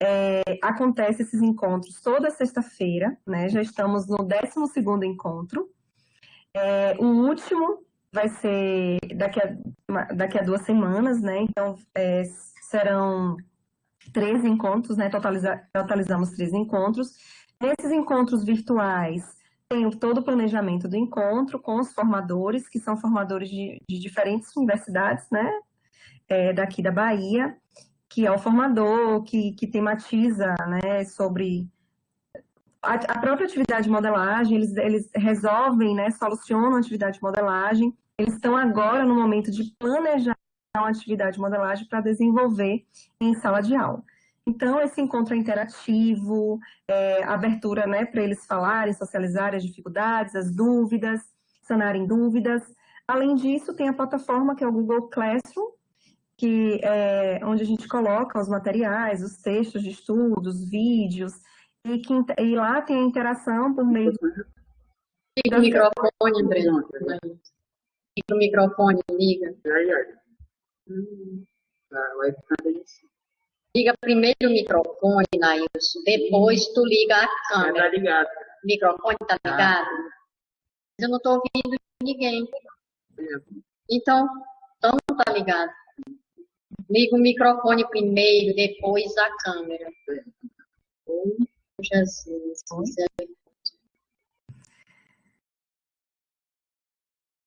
acontece esses encontros toda sexta-feira, já estamos no 12º encontro. O último vai ser daqui a 2 semanas, então serão 3 encontros, totalizamos 3 encontros. Nesses encontros virtuais, tem todo o planejamento do encontro com os formadores, que são formadores de diferentes universidades, daqui da Bahia, que é o formador que tematiza, sobre a própria atividade de modelagem. Eles resolvem, solucionam a atividade de modelagem. Eles estão agora no momento de planejar uma atividade de modelagem para desenvolver em sala de aula. Então, esse encontro é interativo, abertura, né, para eles falarem, socializarem as dificuldades, as dúvidas, sanarem dúvidas. Além disso, tem a plataforma que é o Google Classroom, que é onde a gente coloca os materiais, os textos de estudos, vídeos, e lá tem a interação por meio Liga o microfone, Breno. Liga o microfone, liga. Liga primeiro o microfone, Nailson, depois tu liga a câmera. Tá ligado. O microfone tá ligado? Mas eu não tô ouvindo ninguém. Então não tá ligado. Liga o microfone primeiro, depois a câmera. Oh, Jesus.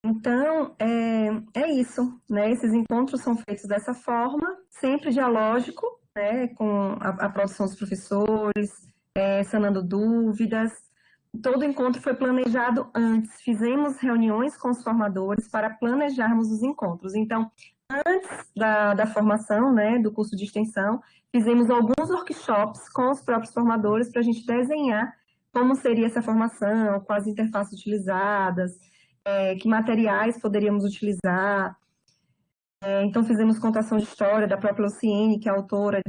Então, é isso, né? Esses encontros são feitos dessa forma, sempre dialógico, né? Com a produção dos professores, sanando dúvidas. Todo encontro foi planejado antes. Fizemos reuniões com os formadores para planejarmos os encontros. Então, antes da formação, né, do curso de extensão, fizemos alguns workshops com os próprios formadores para a gente desenhar como seria essa formação, quais interfaces utilizadas, que materiais poderíamos utilizar. Então, fizemos contação de história da própria Luciene, que é autora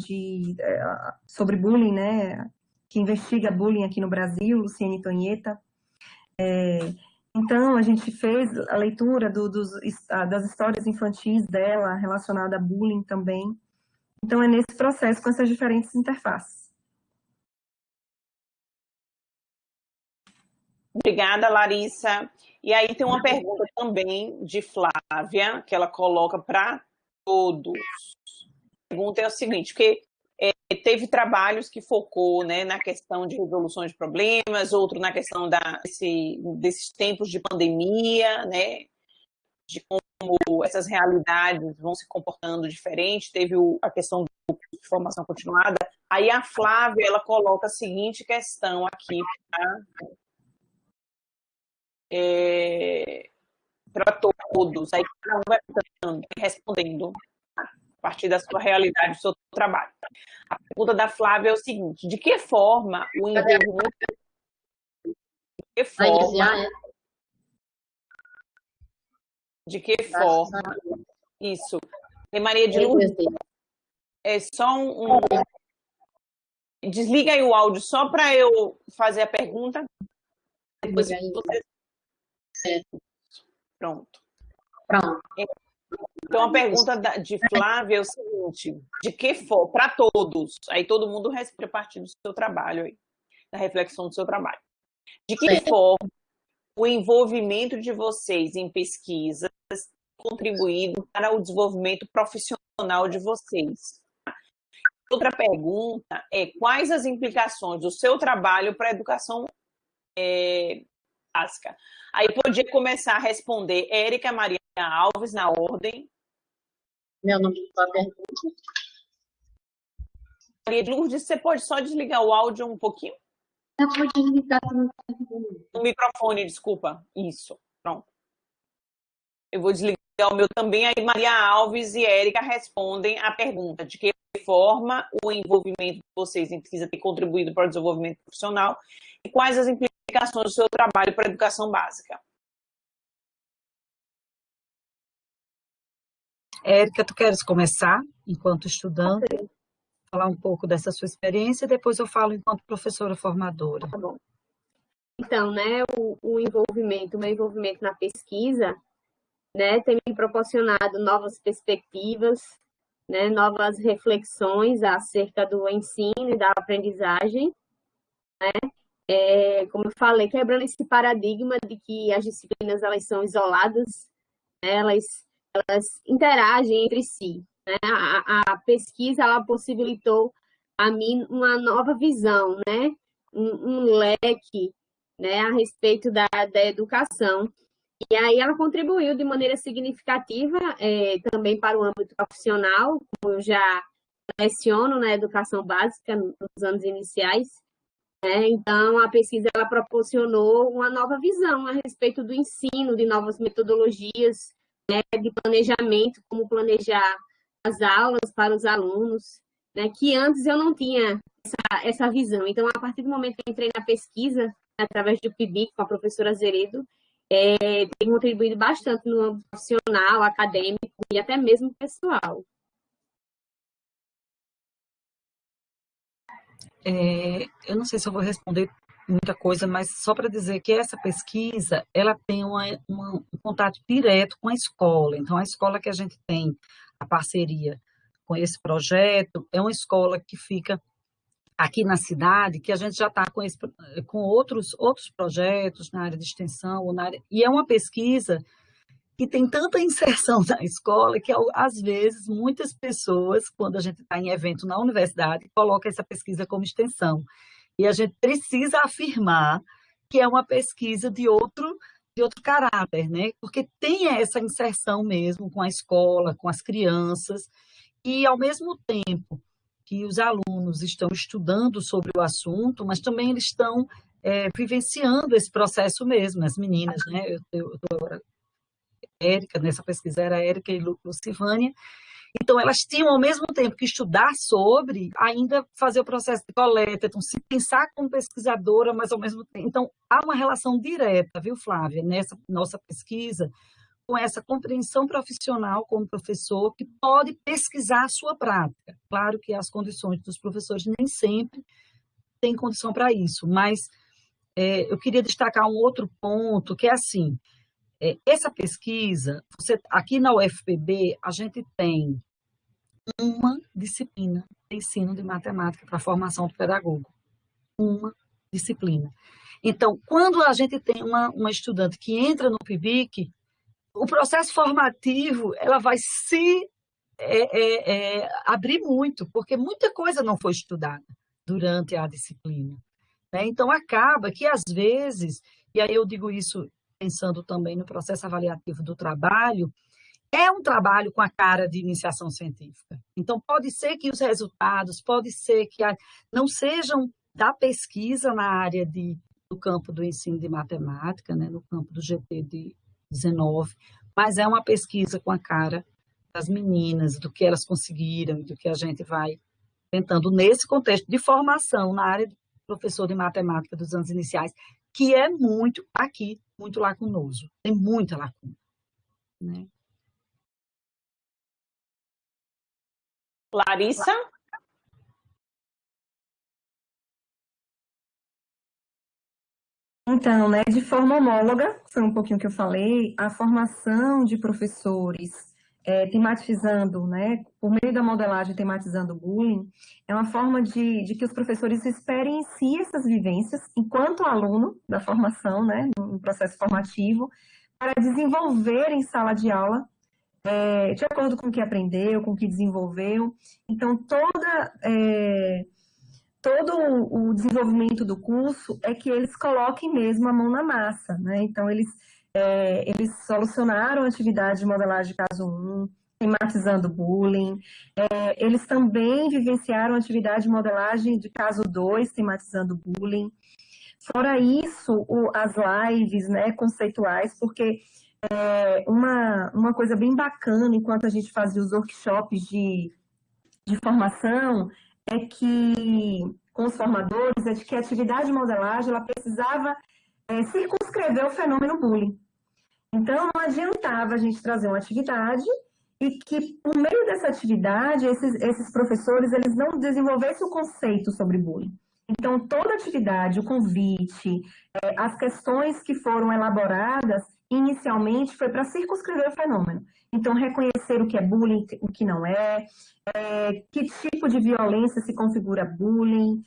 sobre bullying, né, que investiga bullying aqui no Brasil, Luciene Tonheta. Então, a gente fez a leitura das histórias infantis dela, relacionada a bullying também. Então, é nesse processo, com essas diferentes interfaces. Obrigada, Larissa. E aí tem uma pergunta também de Flávia, que ela coloca para todos. A pergunta é o seguinte, porque teve trabalhos que focou, né, na questão de resolução de problemas, outro na questão desses tempos de pandemia, né, de como essas realidades vão se comportando diferente. Teve a questão do curso de formação continuada. Aí a Flávia, ela coloca a seguinte questão aqui para todos. Aí cada um vai respondendo a partir da sua realidade, do seu trabalho. A pergunta da Flávia é o seguinte: de que forma o envolvimento... De que forma... Isso. Tem Maria de Lourdes. É só Desliga aí o áudio só para eu fazer a pergunta. Depois você... Pronto. Então, a pergunta de Flávia é o seguinte: de que forma, para todos, aí todo mundo responde a partir do seu trabalho, aí, da reflexão do seu trabalho. De que forma o envolvimento de vocês em pesquisas tem contribuído para o desenvolvimento profissional de vocês? Outra pergunta é: quais as implicações do seu trabalho para a educação básica? Aí podia começar a responder Érica Maria Alves, na ordem. Meu nome é pergunta. Maria de Lourdes, você pode só desligar o áudio um pouquinho? Eu vou desligar o microfone, desculpa. Isso, pronto. Eu vou desligar o meu também. Aí Maria Alves e Érica respondem a pergunta: de que forma o envolvimento de vocês em pesquisa tem contribuído para o desenvolvimento profissional e quais as implicações do seu trabalho para a educação básica? Érica, tu queres começar enquanto estudante? Falar um pouco dessa sua experiência e depois eu falo enquanto professora formadora. Tá bom. Então, né, o meu envolvimento na pesquisa, né, tem me proporcionado novas perspectivas, né, novas reflexões acerca do ensino e da aprendizagem, né, como eu falei, quebrando esse paradigma de que as disciplinas elas são isoladas, né, elas interagem entre si. Né? A pesquisa ela possibilitou a mim uma nova visão, né, um leque, né, a respeito da educação. E aí ela contribuiu de maneira significativa também para o âmbito profissional, como eu já leciono na educação básica nos anos iniciais. Né? Então, a pesquisa ela proporcionou uma nova visão a respeito do ensino, de novas metodologias, né, de planejamento, como planejar as aulas para os alunos, né, que antes eu não tinha essa visão. Então, a partir do momento que eu entrei na pesquisa, através do PIBIC, com a professora Zeredo, tem contribuído bastante no âmbito profissional, acadêmico e até mesmo pessoal. Eu não sei se eu vou responder muita coisa, mas só para dizer que essa pesquisa, ela tem um contato direto com a escola. Então, a escola que a gente tem a parceria com esse projeto é uma escola que fica aqui na cidade, que a gente já está com outros projetos na área de extensão, e é uma pesquisa que tem tanta inserção na escola que, às vezes, muitas pessoas, quando a gente está em evento na universidade, colocam essa pesquisa como extensão. E a gente precisa afirmar que é uma pesquisa de outro caráter, né? Porque tem essa inserção mesmo com a escola, com as crianças, e, ao mesmo tempo que os alunos estão estudando sobre o assunto, mas também eles estão vivenciando esse processo mesmo, as meninas, né? Érica, nessa pesquisa era Érica e Lucivânia. Então, elas tinham, ao mesmo tempo que estudar sobre, ainda fazer o processo de coleta, então, se pensar como pesquisadora, mas ao mesmo tempo. Então, há uma relação direta, viu, Flávia, nessa nossa pesquisa, com essa compreensão profissional como professor, que pode pesquisar a sua prática. Claro que as condições dos professores nem sempre têm condição para isso, mas eu queria destacar um outro ponto, que é assim, essa pesquisa, aqui na UFPB, a gente tem uma disciplina de ensino de matemática para a formação do pedagogo. Uma disciplina. Então, quando a gente tem uma estudante que entra no PIBIC, o processo formativo ela vai se abrir muito, porque muita coisa não foi estudada durante a disciplina, né? Então, acaba que, às vezes, e aí eu digo isso pensando também no processo avaliativo do trabalho, é um trabalho com a cara de iniciação científica. Então, pode ser que os resultados, pode ser que não sejam da pesquisa na área do campo do ensino de matemática, né, no campo do GT de 19, mas é uma pesquisa com a cara das meninas, do que elas conseguiram, do que a gente vai tentando nesse contexto de formação na área de professor de matemática dos anos iniciais, que é muito lacunoso, tem muita lacuna, né? Larissa? Então, né, de forma homóloga, foi um pouquinho que eu falei, a formação de professores tematizando, né, por meio da modelagem tematizando o bullying, é uma forma de que os professores experienciem essas vivências enquanto aluno da formação, né, no processo formativo, para desenvolver em sala de aula, de acordo com o que aprendeu, com o que desenvolveu. Então, todo o desenvolvimento do curso é que eles coloquem mesmo a mão na massa, né? Então, eles solucionaram a atividade de modelagem de caso 1, tematizando bullying. Eles também vivenciaram a atividade de modelagem de caso 2, tematizando bullying. Fora isso, as lives, né, conceituais, porque uma coisa bem bacana, enquanto a gente fazia os workshops de formação, é que, com os formadores, é de que a atividade de modelagem ela precisava circunscrever o fenômeno bullying. Então, não adiantava a gente trazer uma atividade e que, por meio dessa atividade, esses professores eles não desenvolvessem o conceito sobre bullying. Então, toda atividade, o convite, as questões que foram elaboradas, inicialmente, foi para circunscrever o fenômeno. Então, reconhecer o que é bullying, o que não é, que tipo de violência se configura bullying,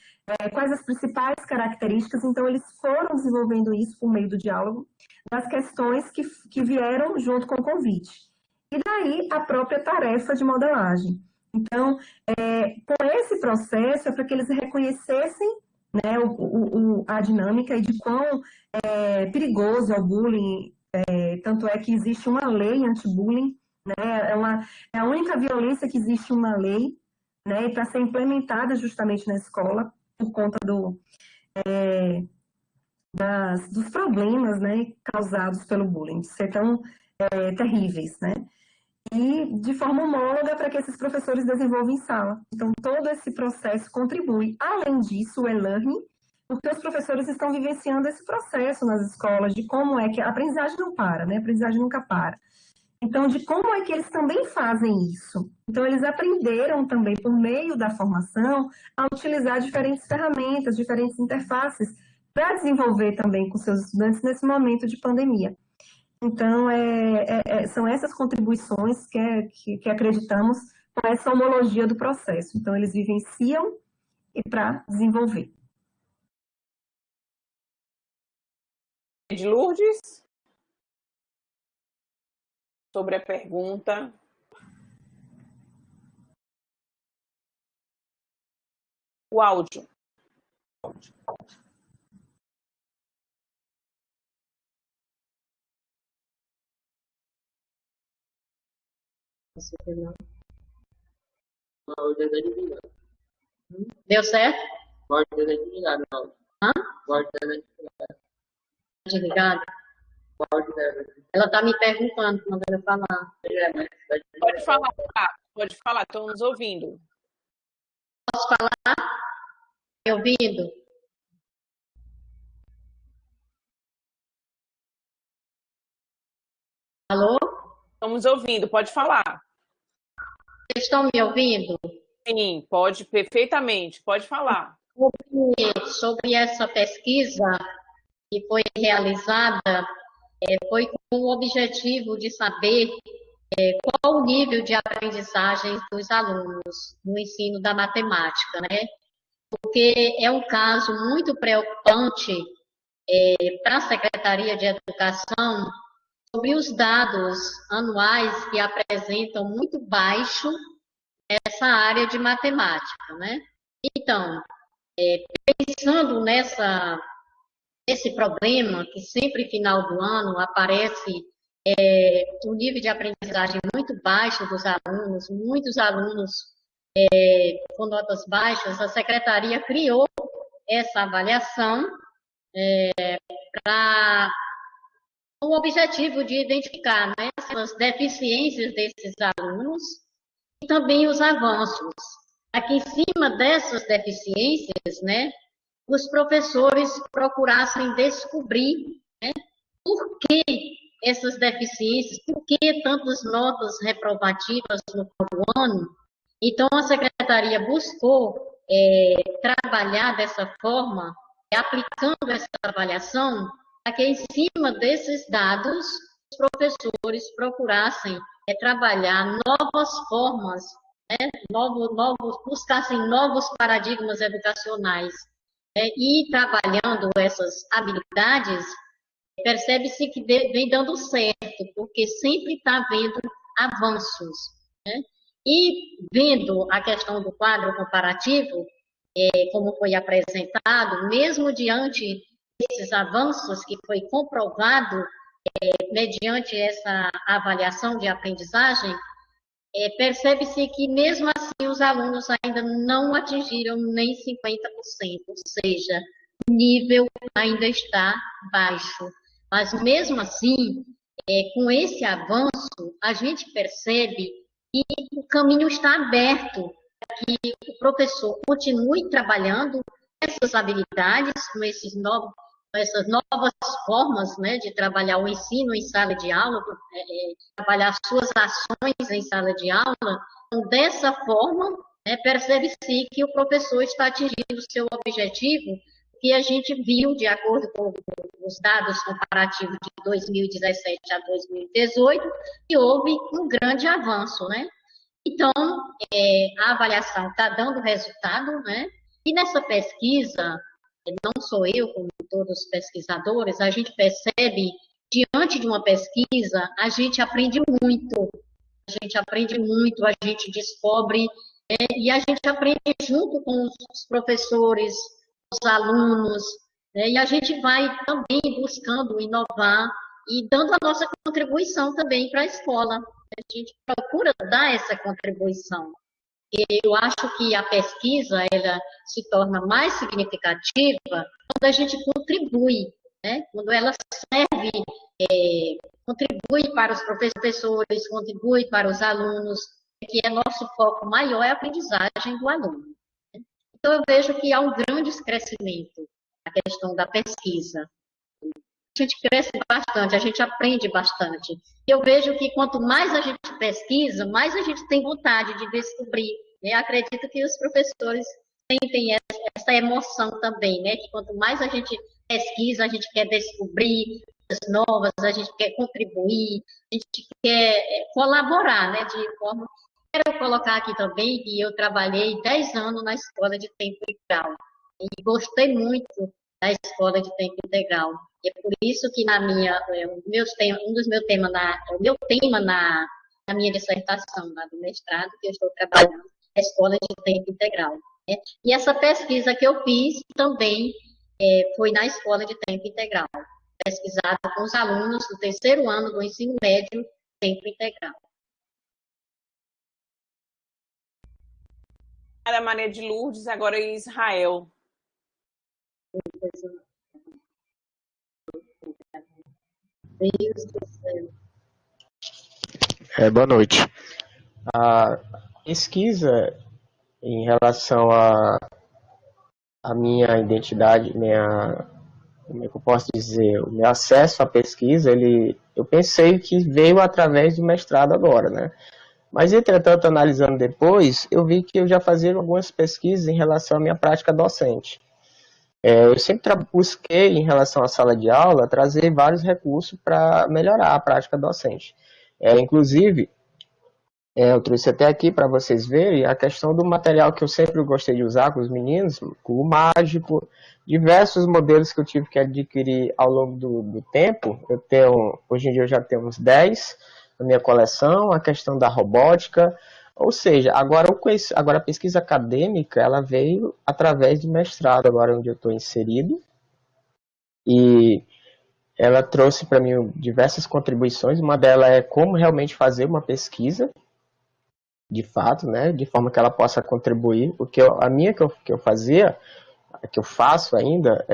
quais as principais características. Então, eles foram desenvolvendo isso por meio do diálogo, das questões que vieram junto com o convite. E daí, a própria tarefa de modelagem. Então, com esse processo, é para que eles reconhecessem, né, a dinâmica e de quão perigoso é o bullying. Tanto é que existe uma lei anti-bullying, né, é a única violência que existe uma lei, né, e para ser implementada justamente na escola, por conta dos problemas, né, causados pelo bullying, de ser tão terríveis, né? E de forma homóloga para que esses professores desenvolvam em sala. Então, todo esse processo contribui. Além disso, o e-learning, porque os professores estão vivenciando esse processo nas escolas, de como é que a aprendizagem não para, né? A aprendizagem nunca para. Então, de como é que eles também fazem isso. Então, eles aprenderam também, por meio da formação, a utilizar diferentes ferramentas, diferentes interfaces, para desenvolver também com seus estudantes nesse momento de pandemia. Então, são essas contribuições que acreditamos com essa homologia do processo. Então, eles vivenciam e para desenvolver. De Lourdes? Sobre a pergunta. O áudio. Deu certo? Pode ter desligado, não. Hã? Pode ter desligado. Desligado? Pode ter. Ela está me perguntando quando eu falar. Pode falar, estão nos ouvindo. Posso falar? Me ouvindo? Alô? Estamos ouvindo, pode falar. Vocês estão me ouvindo? Sim, pode, perfeitamente, pode falar. Sobre essa pesquisa que foi realizada, foi com o objetivo de saber qual o nível de aprendizagem dos alunos no ensino da matemática, né? Porque é um caso muito preocupante para a Secretaria de Educação sobre os dados anuais que apresentam muito baixo essa área de matemática, né? Então, pensando nesse problema, que sempre final do ano aparece o nível de aprendizagem muito baixo dos alunos, muitos alunos com notas baixas, a Secretaria criou essa avaliação com o objetivo de identificar, né, as deficiências desses alunos e também os avanços. Aqui em cima dessas deficiências, né, os professores procurassem descobrir, né, por que essas deficiências, por que tantas notas reprovativas no ano. Então, a Secretaria buscou trabalhar dessa forma, aplicando essa avaliação, para que em cima desses dados, os professores procurassem trabalhar novas formas, né, buscassem novos paradigmas educacionais. E trabalhando essas habilidades, percebe-se que vem dando certo, porque sempre está havendo avanços, né? E vendo a questão do quadro comparativo, como foi apresentado, mesmo diante desses avanços que foi comprovado mediante essa avaliação de aprendizagem, percebe-se que mesmo assim os alunos ainda não atingiram nem 50%, ou seja, o nível ainda está baixo. Mas mesmo assim, com esse avanço, a gente percebe que o caminho está aberto para que o professor continue trabalhando essas habilidades, com essas novas formas, né, de trabalhar o ensino em sala de aula, trabalhar suas ações em sala de aula. Então, dessa forma, percebe-se que o professor está atingindo o seu objetivo, que a gente viu, de acordo com os dados comparativos de 2017 a 2018, que houve um grande avanço, né? Então, a avaliação está dando resultado, né? E nessa pesquisa, não sou eu, como todos os pesquisadores, a gente percebe, diante de uma pesquisa, a gente aprende muito, a gente descobre, e a gente aprende junto com os professores, os alunos, e a gente vai também buscando inovar e dando a nossa contribuição também para a escola. A gente procura dar essa contribuição. Eu acho que a pesquisa ela se torna mais significativa quando a gente contribui né? Quando ela serve, contribui para os professores, contribui para os alunos, que é nosso foco maior é a aprendizagem do aluno. Então, eu vejo que há um grande crescimento na questão da pesquisa. A gente cresce bastante, a gente aprende bastante. Eu vejo que quanto mais a gente pesquisa, mais a gente tem vontade de descobrir, né? Acredito que os professores sentem essa emoção também, né? Que quanto mais a gente pesquisa, a gente quer descobrir coisas novas, a gente quer contribuir, a gente quer colaborar, né? De forma... Quero colocar aqui também que eu trabalhei 10 anos na escola de tempo integral e gostei muito da escola de tempo integral. E é por isso que o meu tema na minha dissertação, lá do mestrado, que eu estou trabalhando, é a escola de tempo integral, né? E essa pesquisa que eu fiz também foi na escola de tempo integral, pesquisada com os alunos do terceiro ano do ensino médio, tempo integral. Era Maria de Lourdes, agora em Israel. Deus do céu. Boa noite. A pesquisa em relação à minha identidade, como é que eu posso dizer, o meu acesso à pesquisa, eu pensei que veio através do mestrado agora, né? Mas, entretanto, analisando depois, eu vi que eu já fazia algumas pesquisas em relação à minha prática docente. Eu sempre busquei, em relação à sala de aula, trazer vários recursos para melhorar a prática docente. Inclusive, eu trouxe até aqui para vocês verem a questão do material que eu sempre gostei de usar com os meninos, cubo mágico, diversos modelos que eu tive que adquirir ao longo do tempo. Hoje em dia eu já tenho uns 10 na minha coleção, a questão da robótica, ou seja, agora a pesquisa acadêmica ela veio através do mestrado, agora onde eu estou inserido, e ela trouxe para mim diversas contribuições. Uma delas é como realmente fazer uma pesquisa, de fato, né, de forma que ela possa contribuir. Porque a minha que eu fazia, que eu faço ainda,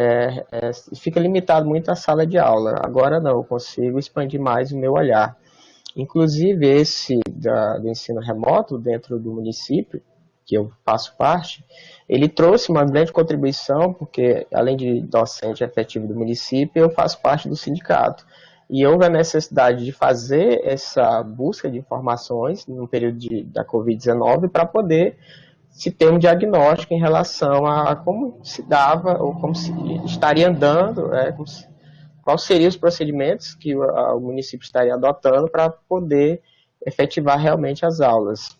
fica limitado muito à sala de aula. Agora não, eu consigo expandir mais o meu olhar. Inclusive esse do ensino remoto dentro do município, que eu faço parte, ele trouxe uma grande contribuição, porque além de docente efetivo do município, eu faço parte do sindicato. E houve a necessidade de fazer essa busca de informações no período da Covid-19 para poder se ter um diagnóstico em relação a como se dava, ou como se estaria andando, quais seriam os procedimentos que o município estaria adotando para poder efetivar realmente as aulas.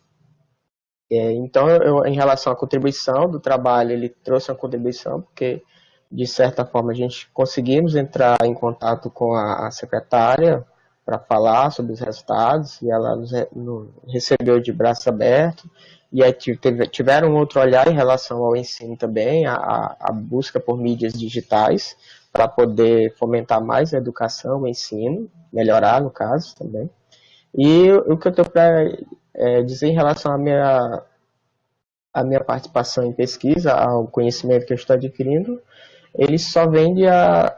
Então, em relação à contribuição do trabalho, ele trouxe uma contribuição, porque, de certa forma, a gente conseguimos entrar em contato com a secretária para falar sobre os resultados, e ela nos recebeu de braço aberto, e aí tiveram um outro olhar em relação ao ensino também, a busca por mídias digitais, para poder fomentar mais a educação, o ensino, melhorar, no caso, também. E o que eu tenho para dizer em relação à minha participação em pesquisa, ao conhecimento que eu estou adquirindo, ele só vende a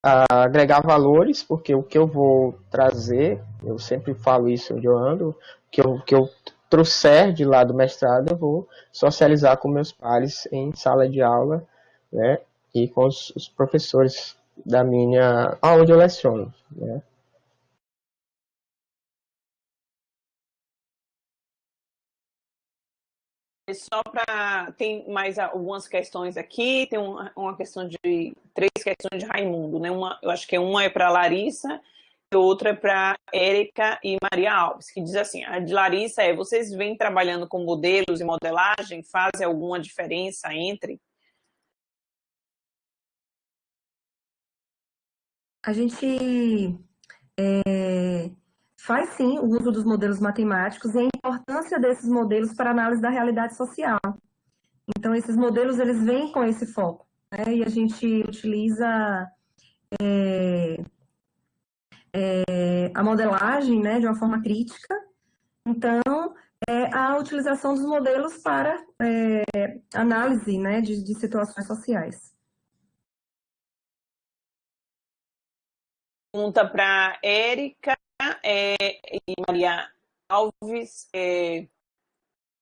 agregar valores, porque o que eu vou trazer, eu sempre falo isso onde eu ando, o que eu trouxer de lá do mestrado, eu vou socializar com meus pares em sala de aula, né, e com os professores onde eu leciono, né. Só para... Tem mais algumas questões aqui, tem uma questão de... 3 questões de Raimundo, né? Eu acho que uma é para Larissa, e outra é para Érica e Maria Alves, que diz assim, a de Larissa vocês vêm trabalhando com modelos e modelagem, fazem alguma diferença entre? A gente faz sim o uso dos modelos matemáticos e a importância desses modelos para a análise da realidade social. Então, esses modelos, eles vêm com esse foco, né? E a gente utiliza a modelagem, né, de uma forma crítica. Então, a utilização dos modelos para análise, né, de situações sociais. Pergunta para Érica e Maria Alves.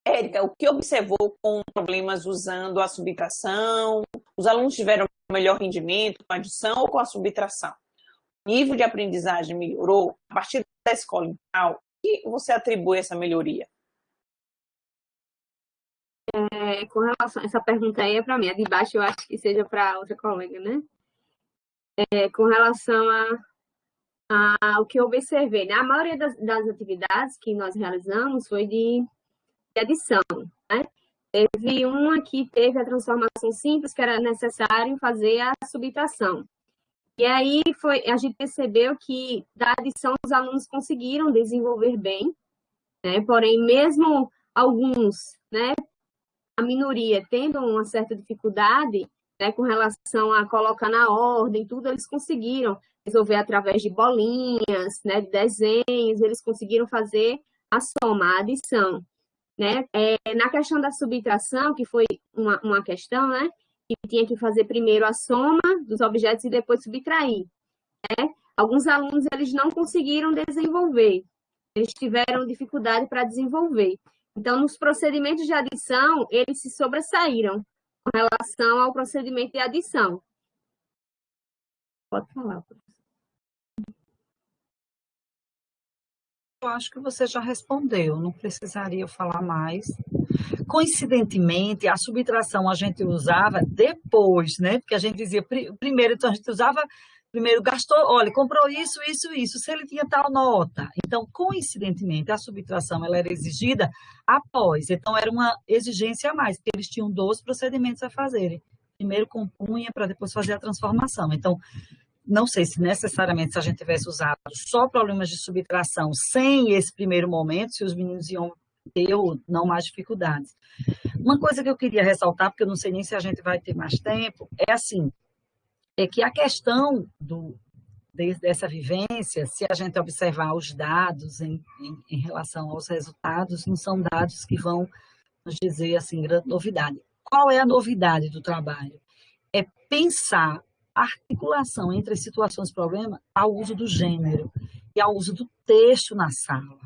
Érica, o que observou com problemas usando a subtração? Os alunos tiveram melhor rendimento com a adição ou com a subtração? O nível de aprendizagem melhorou a partir da escola integral? E você atribui essa melhoria? Com relação a essa pergunta aí, é para mim. A de baixo eu acho que seja para outra colega, né? Com relação ao que eu observei, né? A maioria das atividades que nós realizamos foi de adição, né? Teve uma que teve a transformação simples, que era necessário fazer a subtração. E aí a gente percebeu que da adição os alunos conseguiram desenvolver bem, né? Porém, mesmo alguns, né, a minoria tendo uma certa dificuldade, né, com relação a colocar na ordem, tudo, eles conseguiram resolver através de bolinhas, né, de desenhos, eles conseguiram fazer a soma, a adição. Né? Na questão da subtração, que foi uma questão, né, que tinha que fazer primeiro a soma dos objetos e depois subtrair, né? Alguns alunos eles não conseguiram desenvolver, eles tiveram dificuldade para desenvolver. Então, nos procedimentos de adição, eles se sobressaíram com relação ao procedimento de adição. Pode falar, professor. Eu acho que você já respondeu, não precisaria eu falar mais. Coincidentemente, a subtração a gente usava depois, né? Porque a gente dizia primeiro, então a gente usava, primeiro gastou, olha, comprou isso, se ele tinha tal nota. Então, coincidentemente, a subtração ela era exigida após, então era uma exigência a mais, porque eles tinham 12 procedimentos a fazerem. Primeiro compunha para depois fazer a transformação. Então, não sei se necessariamente se a gente tivesse usado só problemas de subtração sem esse primeiro momento, se os meninos iam ter ou não mais dificuldades. Uma coisa que eu queria ressaltar, porque eu não sei nem se a gente vai ter mais tempo, é assim, é que a questão dessa vivência, se a gente observar os dados em relação aos resultados, não são dados que vão nos dizer assim, grande novidade. Qual é a novidade do trabalho? É pensar a articulação entre as situações problema ao uso do gênero e ao uso do texto na sala,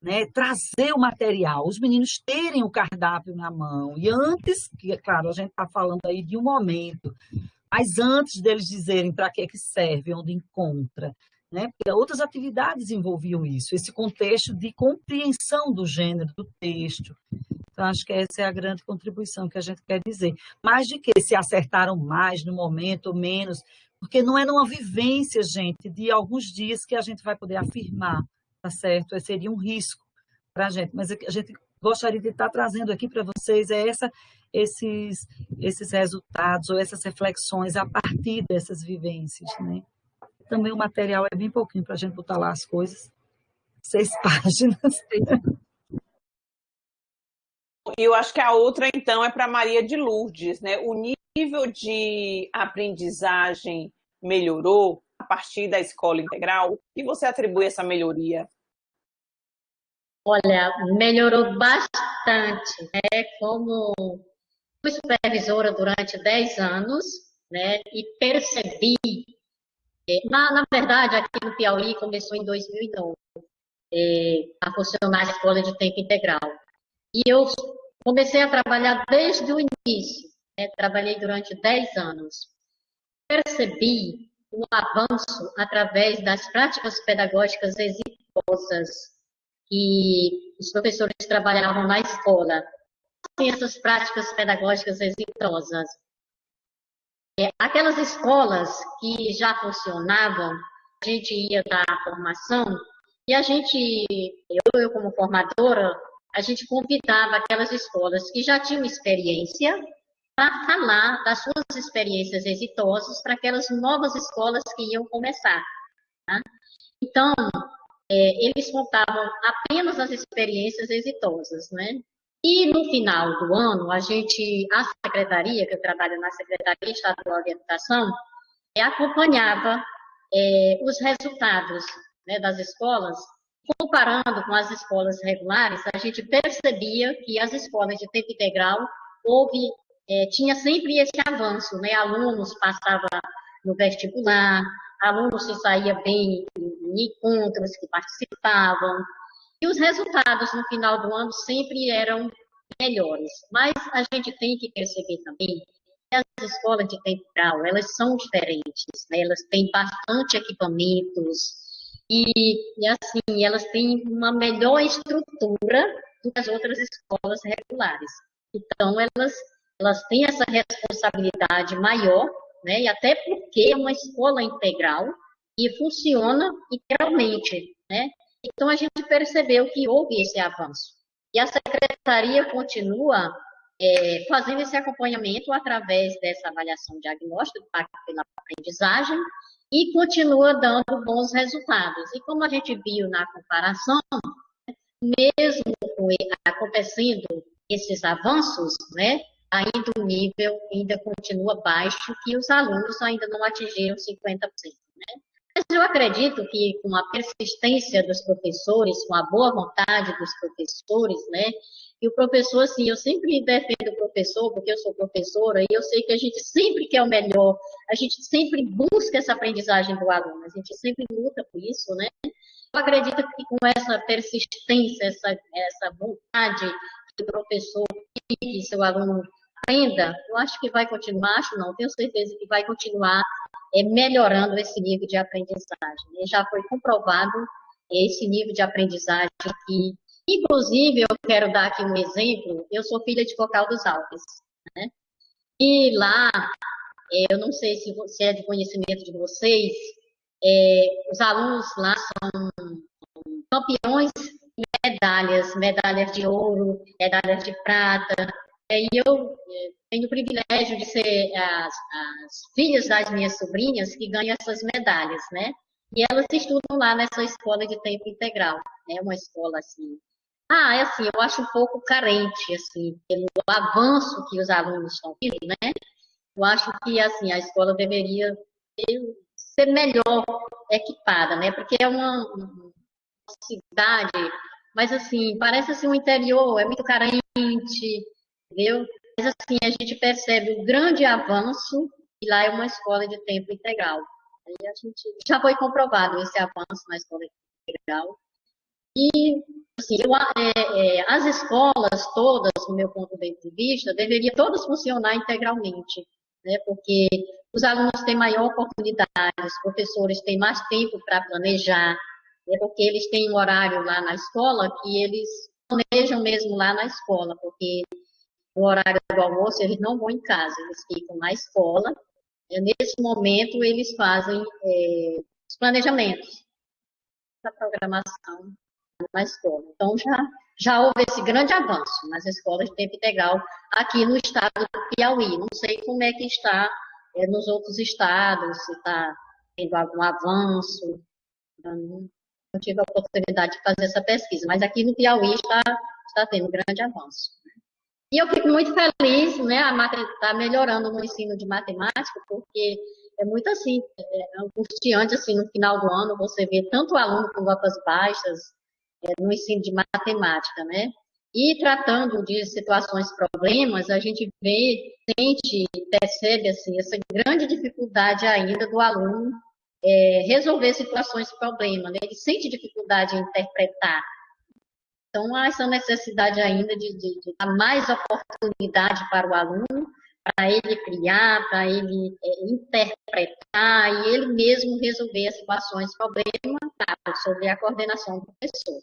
né? Trazer o material, os meninos terem o cardápio na mão, e antes, que claro, a gente está falando aí de um momento, mas antes deles dizerem para que serve, onde encontra, né? Porque outras atividades envolviam isso, esse contexto de compreensão do gênero, do texto. Então, acho que essa é a grande contribuição que a gente quer dizer. Mais de que se acertaram mais no momento ou menos, porque não é numa vivência, gente, de alguns dias que a gente vai poder afirmar, tá certo? Seria um risco para a gente, mas a gente gostaria de estar trazendo aqui para vocês esses resultados ou essas reflexões a partir dessas vivências, né? Também o material é bem pouquinho para a gente botar lá as coisas. 6 páginas. E eu acho que a outra, então, é para Maria de Lourdes, né? O nível de aprendizagem melhorou a partir da escola integral? O que você atribui a essa melhoria? Olha, melhorou bastante, né? Como fui supervisora durante 10 anos, né? E percebi, na verdade, aqui no Piauí começou em 2009, a funcionar a escola de tempo integral. E eu comecei a trabalhar desde o início, né? Trabalhei durante 10 anos. Percebi um avanço através das práticas pedagógicas exitosas que os professores trabalhavam na escola. Essas práticas pedagógicas exitosas. Aquelas escolas que já funcionavam, a gente ia dar a formação e eu como formadora, a gente convidava aquelas escolas que já tinham experiência para falar das suas experiências exitosas para aquelas novas escolas que iam começar. Tá? Então, eles contavam apenas as experiências exitosas, né? E no final do ano, a secretaria, que eu trabalho na Secretaria Estadual de Educação, acompanhava os resultados, né, das escolas. Comparando com as escolas regulares, a gente percebia que as escolas de tempo integral tinha sempre esse avanço, né? Alunos passavam no vestibular, alunos se saíam bem em encontros que participavam, e os resultados no final do ano sempre eram melhores. Mas a gente tem que perceber também que as escolas de tempo integral, elas são diferentes, né? Elas têm bastante equipamentos e assim, elas têm uma melhor estrutura do que as outras escolas regulares. Então, elas têm essa responsabilidade maior, né? E até porque é uma escola integral e funciona integralmente, né? Então, a gente percebeu que houve esse avanço. E a secretaria continua fazendo esse acompanhamento através dessa avaliação diagnóstica pela aprendizagem e continua dando bons resultados. E como a gente viu na comparação, mesmo acontecendo esses avanços, né, ainda o nível ainda continua baixo e os alunos ainda não atingiram 50%. Né? Mas eu acredito que com a persistência dos professores, com a boa vontade dos professores, né, e o professor, assim, eu sempre defendo o professor, porque eu sou professora, e eu sei que a gente sempre quer o melhor, a gente sempre busca essa aprendizagem do aluno, a gente sempre luta por isso, né? Eu acredito que com essa persistência, essa vontade que o professor quer que seu aluno aprenda, eu acho que vai continuar, acho não, tenho certeza que vai continuar melhorando esse nível de aprendizagem. Já foi comprovado esse nível de aprendizagem que, inclusive, eu quero dar aqui um exemplo, eu sou filha de Cocal dos Alpes, né? E lá, eu não sei se é de conhecimento de vocês, os alunos lá são campeões de medalhas de ouro, medalhas de prata, e eu tenho o privilégio de ser as filhas das minhas sobrinhas que ganham essas medalhas, né? E elas estudam lá nessa escola de tempo integral, né? Uma escola assim. É assim, eu acho um pouco carente, assim, pelo avanço que os alunos estão tendo, né? Eu acho que, assim, a escola deveria ser melhor equipada, né? Porque é uma cidade, mas, assim, parece assim um interior, é muito carente, entendeu? Mas, assim, a gente percebe o grande avanço e lá é uma escola de tempo integral. Aí a gente já foi comprovado esse avanço na escola de tempo integral. E, assim, as escolas todas, do meu ponto de vista, deveriam todas funcionar integralmente, né? Porque os alunos têm maior oportunidade, os professores têm mais tempo para planejar, né? Porque eles têm um horário lá na escola que eles planejam mesmo lá na escola, porque no horário do almoço eles não vão em casa, eles ficam na escola. Nesse momento eles fazem os planejamentos da programação na escola. Então, já houve esse grande avanço nas escolas de tempo integral aqui no estado do Piauí. Não sei como é que está nos outros estados, se está tendo algum avanço. Não tive a oportunidade de fazer essa pesquisa, mas aqui no Piauí está tendo grande avanço. E eu fico muito feliz, né, está melhorando no ensino de matemática, porque é muito assim, angustiante, assim, no final do ano, você vê tanto aluno com notas baixas, no ensino de matemática, né? E tratando de situações, problemas, a gente vê, sente, percebe assim, essa grande dificuldade ainda do aluno resolver situações, problemas, né? Ele sente dificuldade em interpretar. Então, há essa necessidade ainda de dar mais oportunidade para o aluno, para ele criar, para ele interpretar e ele mesmo resolver as situações, problemas, claro, sobre a coordenação do professor.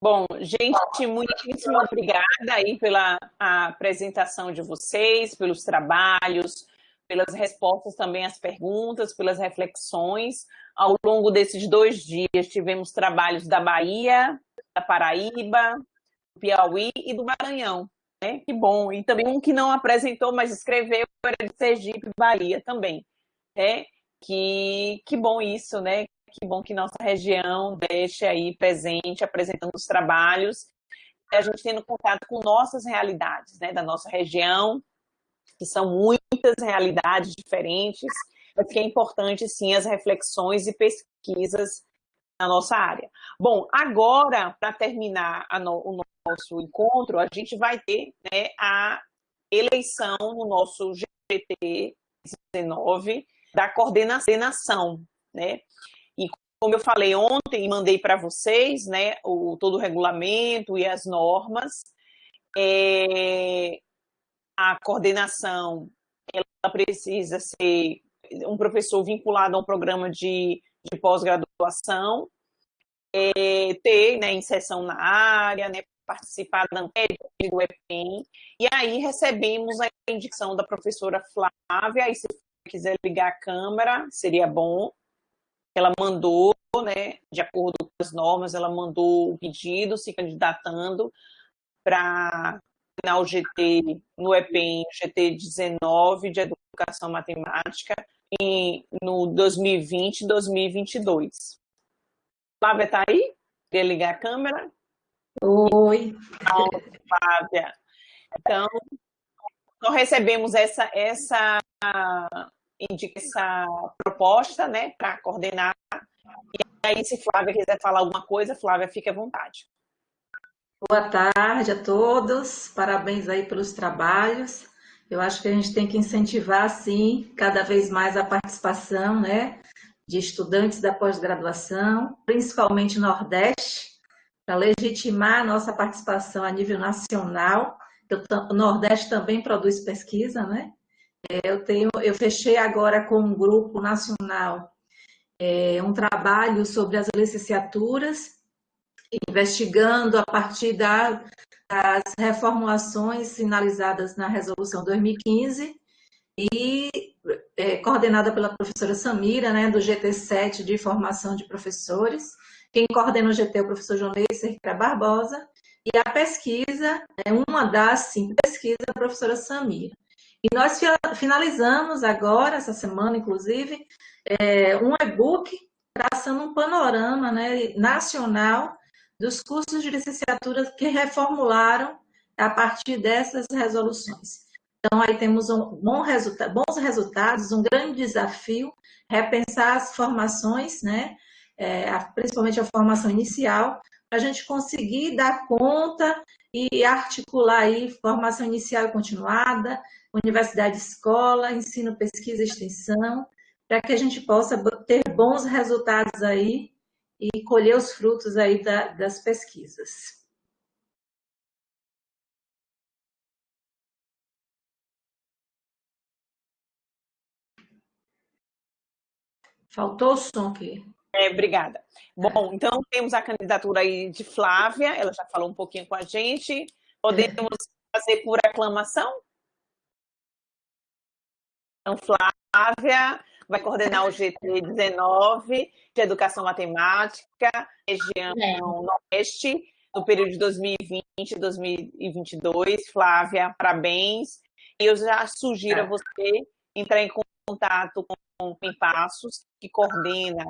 Bom, gente, muitíssimo obrigada aí pela apresentação de vocês, pelos trabalhos, pelas respostas também às perguntas, pelas reflexões. Ao longo desses 2 dias, tivemos trabalhos da Bahia, da Paraíba, do Piauí e do Maranhão. Né? Que bom. E também um que não apresentou, mas escreveu, era de Sergipe, Bahia também. Né? Que bom isso, né? Que bom que nossa região deixe aí presente, apresentando os trabalhos, e a gente tendo contato com nossas realidades, né, da nossa região, que são muitas realidades diferentes, mas que é importante, sim, as reflexões e pesquisas na nossa área. Bom, agora, para terminar o nosso encontro, a gente vai ter, né, a eleição no nosso GT 19 da coordenação, né? E como eu falei ontem e mandei para vocês, né, todo o regulamento e as normas, a coordenação ela precisa ser um professor vinculado a um programa de pós-graduação, ter, né, inserção na área, né, participar da ANPED, do EPEM, e aí recebemos a indicação da professora Flávia, e se quiser ligar a câmera, seria bom. Ela mandou, né, de acordo com as normas, ela mandou o pedido, se candidatando para o GT, no EPEM, GT 19 de Educação Matemática, no 2020 e 2022. Flávia está aí? Quer ligar a câmera? Oi. Flávia. Então, nós recebemos essa proposta, né, para coordenar. E aí, se Flávia quiser falar alguma coisa, Flávia, fique à vontade. Boa tarde a todos, parabéns aí pelos trabalhos. Eu acho que a gente tem que incentivar, sim, cada vez mais a participação, né, de estudantes da pós-graduação, principalmente Nordeste, para legitimar a nossa participação a nível nacional. O Nordeste também produz pesquisa, né? Eu fechei agora com um grupo nacional um trabalho sobre as licenciaturas, investigando a partir das reformulações sinalizadas na Resolução 2015 e coordenada pela professora Samira, né, do GT7 de Formação de Professores. Quem coordena o GT é o professor João Ney Cerqueira Barbosa, e a pesquisa é uma das 5 pesquisas da professora Samira. E nós finalizamos agora, essa semana, inclusive, um e-book traçando um panorama, né, nacional dos cursos de licenciatura que reformularam a partir dessas resoluções. Então, aí temos bons resultados, um grande desafio, repensar as formações, né, principalmente a formação inicial, para a gente conseguir dar conta e articular aí formação inicial e continuada, universidade, escola, ensino, pesquisa e extensão, para que a gente possa ter bons resultados aí e colher os frutos aí das pesquisas. Faltou o som aqui. Obrigada. Bom, então temos a candidatura aí de Flávia, ela já falou um pouquinho com a gente. Podemos fazer por aclamação? Então, Flávia vai coordenar o GT 19 de Educação Matemática, região Nordeste, no período de 2020 e 2022. Flávia, parabéns. E eu já sugiro a você entrar em contato com o Passos, que coordena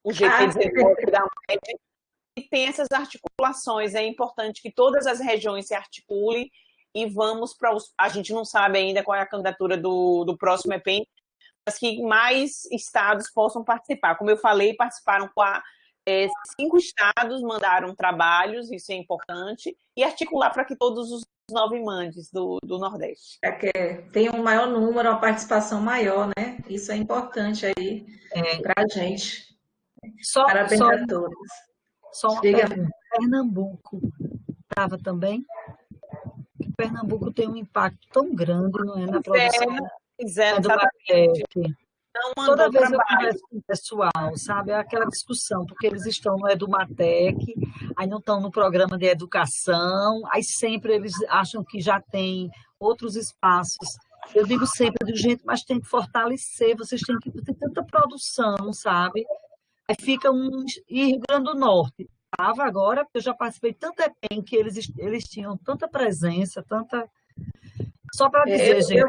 o GT 19 da UED, e tem essas articulações. É importante que todas as regiões se articulem e vamos para os... A gente não sabe ainda qual é a candidatura do próximo EPEM, mas que mais estados possam participar. Como eu falei, participaram 5 estados, mandaram trabalhos, isso é importante, e articular para que todos os 9 mandes do Nordeste. Tem um maior número, uma participação maior, né? Isso é importante aí para a gente. Parabéns a todos. Só uma pergunta. Pernambuco estava também? Pernambuco tem um impacto tão grande, não é, na produção do Matec. Toda vez eu converso com o pessoal, sabe, é aquela discussão, porque eles estão no Edumatec, aí não estão no programa de educação, aí sempre eles acham que já tem outros espaços. Eu digo sempre, gente, mas tem que fortalecer, vocês têm que ter tanta produção, sabe? Aí fica e Rio Grande do Norte. Agora, porque eu já participei de tanto EPEM que eles tinham tanta presença, tanta... Só para dizer, gente...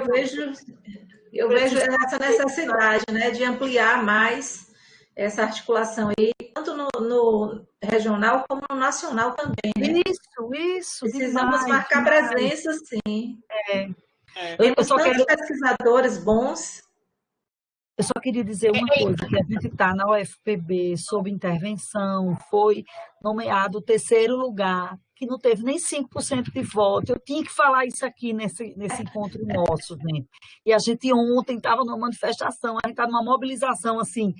Eu vejo essa necessidade, né, de ampliar mais essa articulação aí, tanto no regional como no nacional também, né? Isso. Precisamos marcar presença, sim. Eu só tantos quero... pesquisadores bons. Eu só queria dizer uma coisa, que a gente está na UFPB sob intervenção, foi nomeado o terceiro lugar, que não teve nem 5% de voto. Eu tinha que falar isso aqui nesse encontro nosso, gente. E a gente ontem estava numa manifestação, a gente está numa mobilização, assim,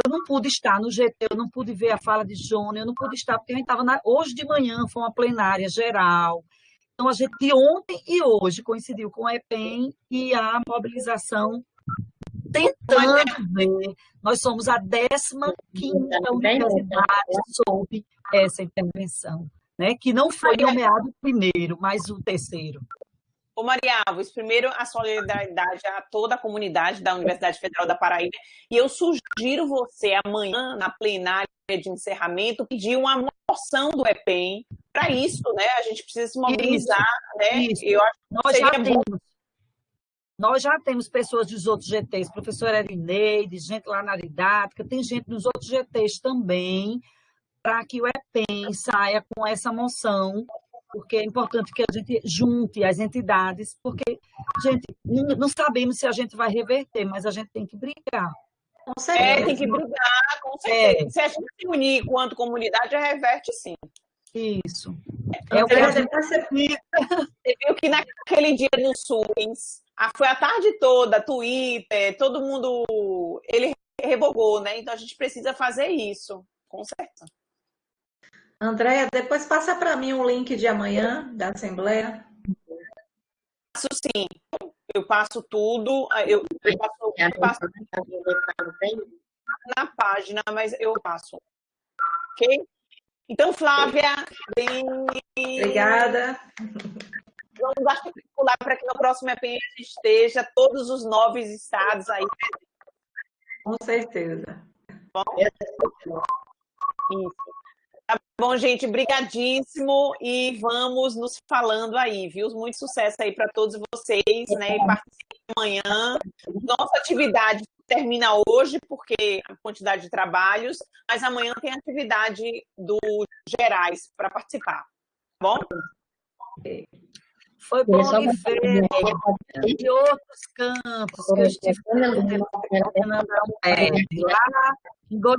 eu não pude estar no GT, eu não pude ver a fala de Jônia, eu não pude estar, porque a gente estava hoje de manhã, foi uma plenária geral. Então, a gente, ontem e hoje, coincidiu com a EPEM e a mobilização tentando ver. Nós somos a 15ª universidade sob essa intervenção, né? Que não foi nomeado o primeiro, mas o terceiro. Ô, Maria Alves, primeiro a solidariedade a toda a comunidade da Universidade Federal da Paraíba, e eu sugiro você amanhã, na plenária de encerramento, pedir uma moção do EPEM para isso, né? A gente precisa se mobilizar, né? Eu acho que nós já temos pessoas dos outros GTs, professora Erineide, gente lá na didática, tem gente nos outros GTs também, para que o EPEM saia com essa moção, porque é importante que a gente junte as entidades, porque, gente, não sabemos se a gente vai reverter, mas a gente tem que brigar. Com certeza. Tem que brigar, com certeza. Se a gente se unir enquanto comunidade, reverte sim. Isso. Você viu que naquele dia no SUS, foi a tarde toda, Twitter, todo mundo, ele revogou, né? Então a gente precisa fazer isso, com certeza. Andréia, depois passa para mim um link de amanhã da Assembleia. Passo sim, eu passo tudo, eu passo na página, mas eu passo. Ok? Então, Flávia, obrigada. Vamos articular para que no próximo EPEM a gente esteja todos os 9 estados aí. Com certeza. Bom? Isso. Tá bom, gente, brigadíssimo e vamos nos falando aí, viu? Muito sucesso aí para todos vocês, né? E participem amanhã. Nossa atividade termina hoje, porque a quantidade de trabalhos, mas amanhã tem atividade do Gerais para participar, tá bom? Foi bom me ver de outros campos que eu estive lá em Goiás.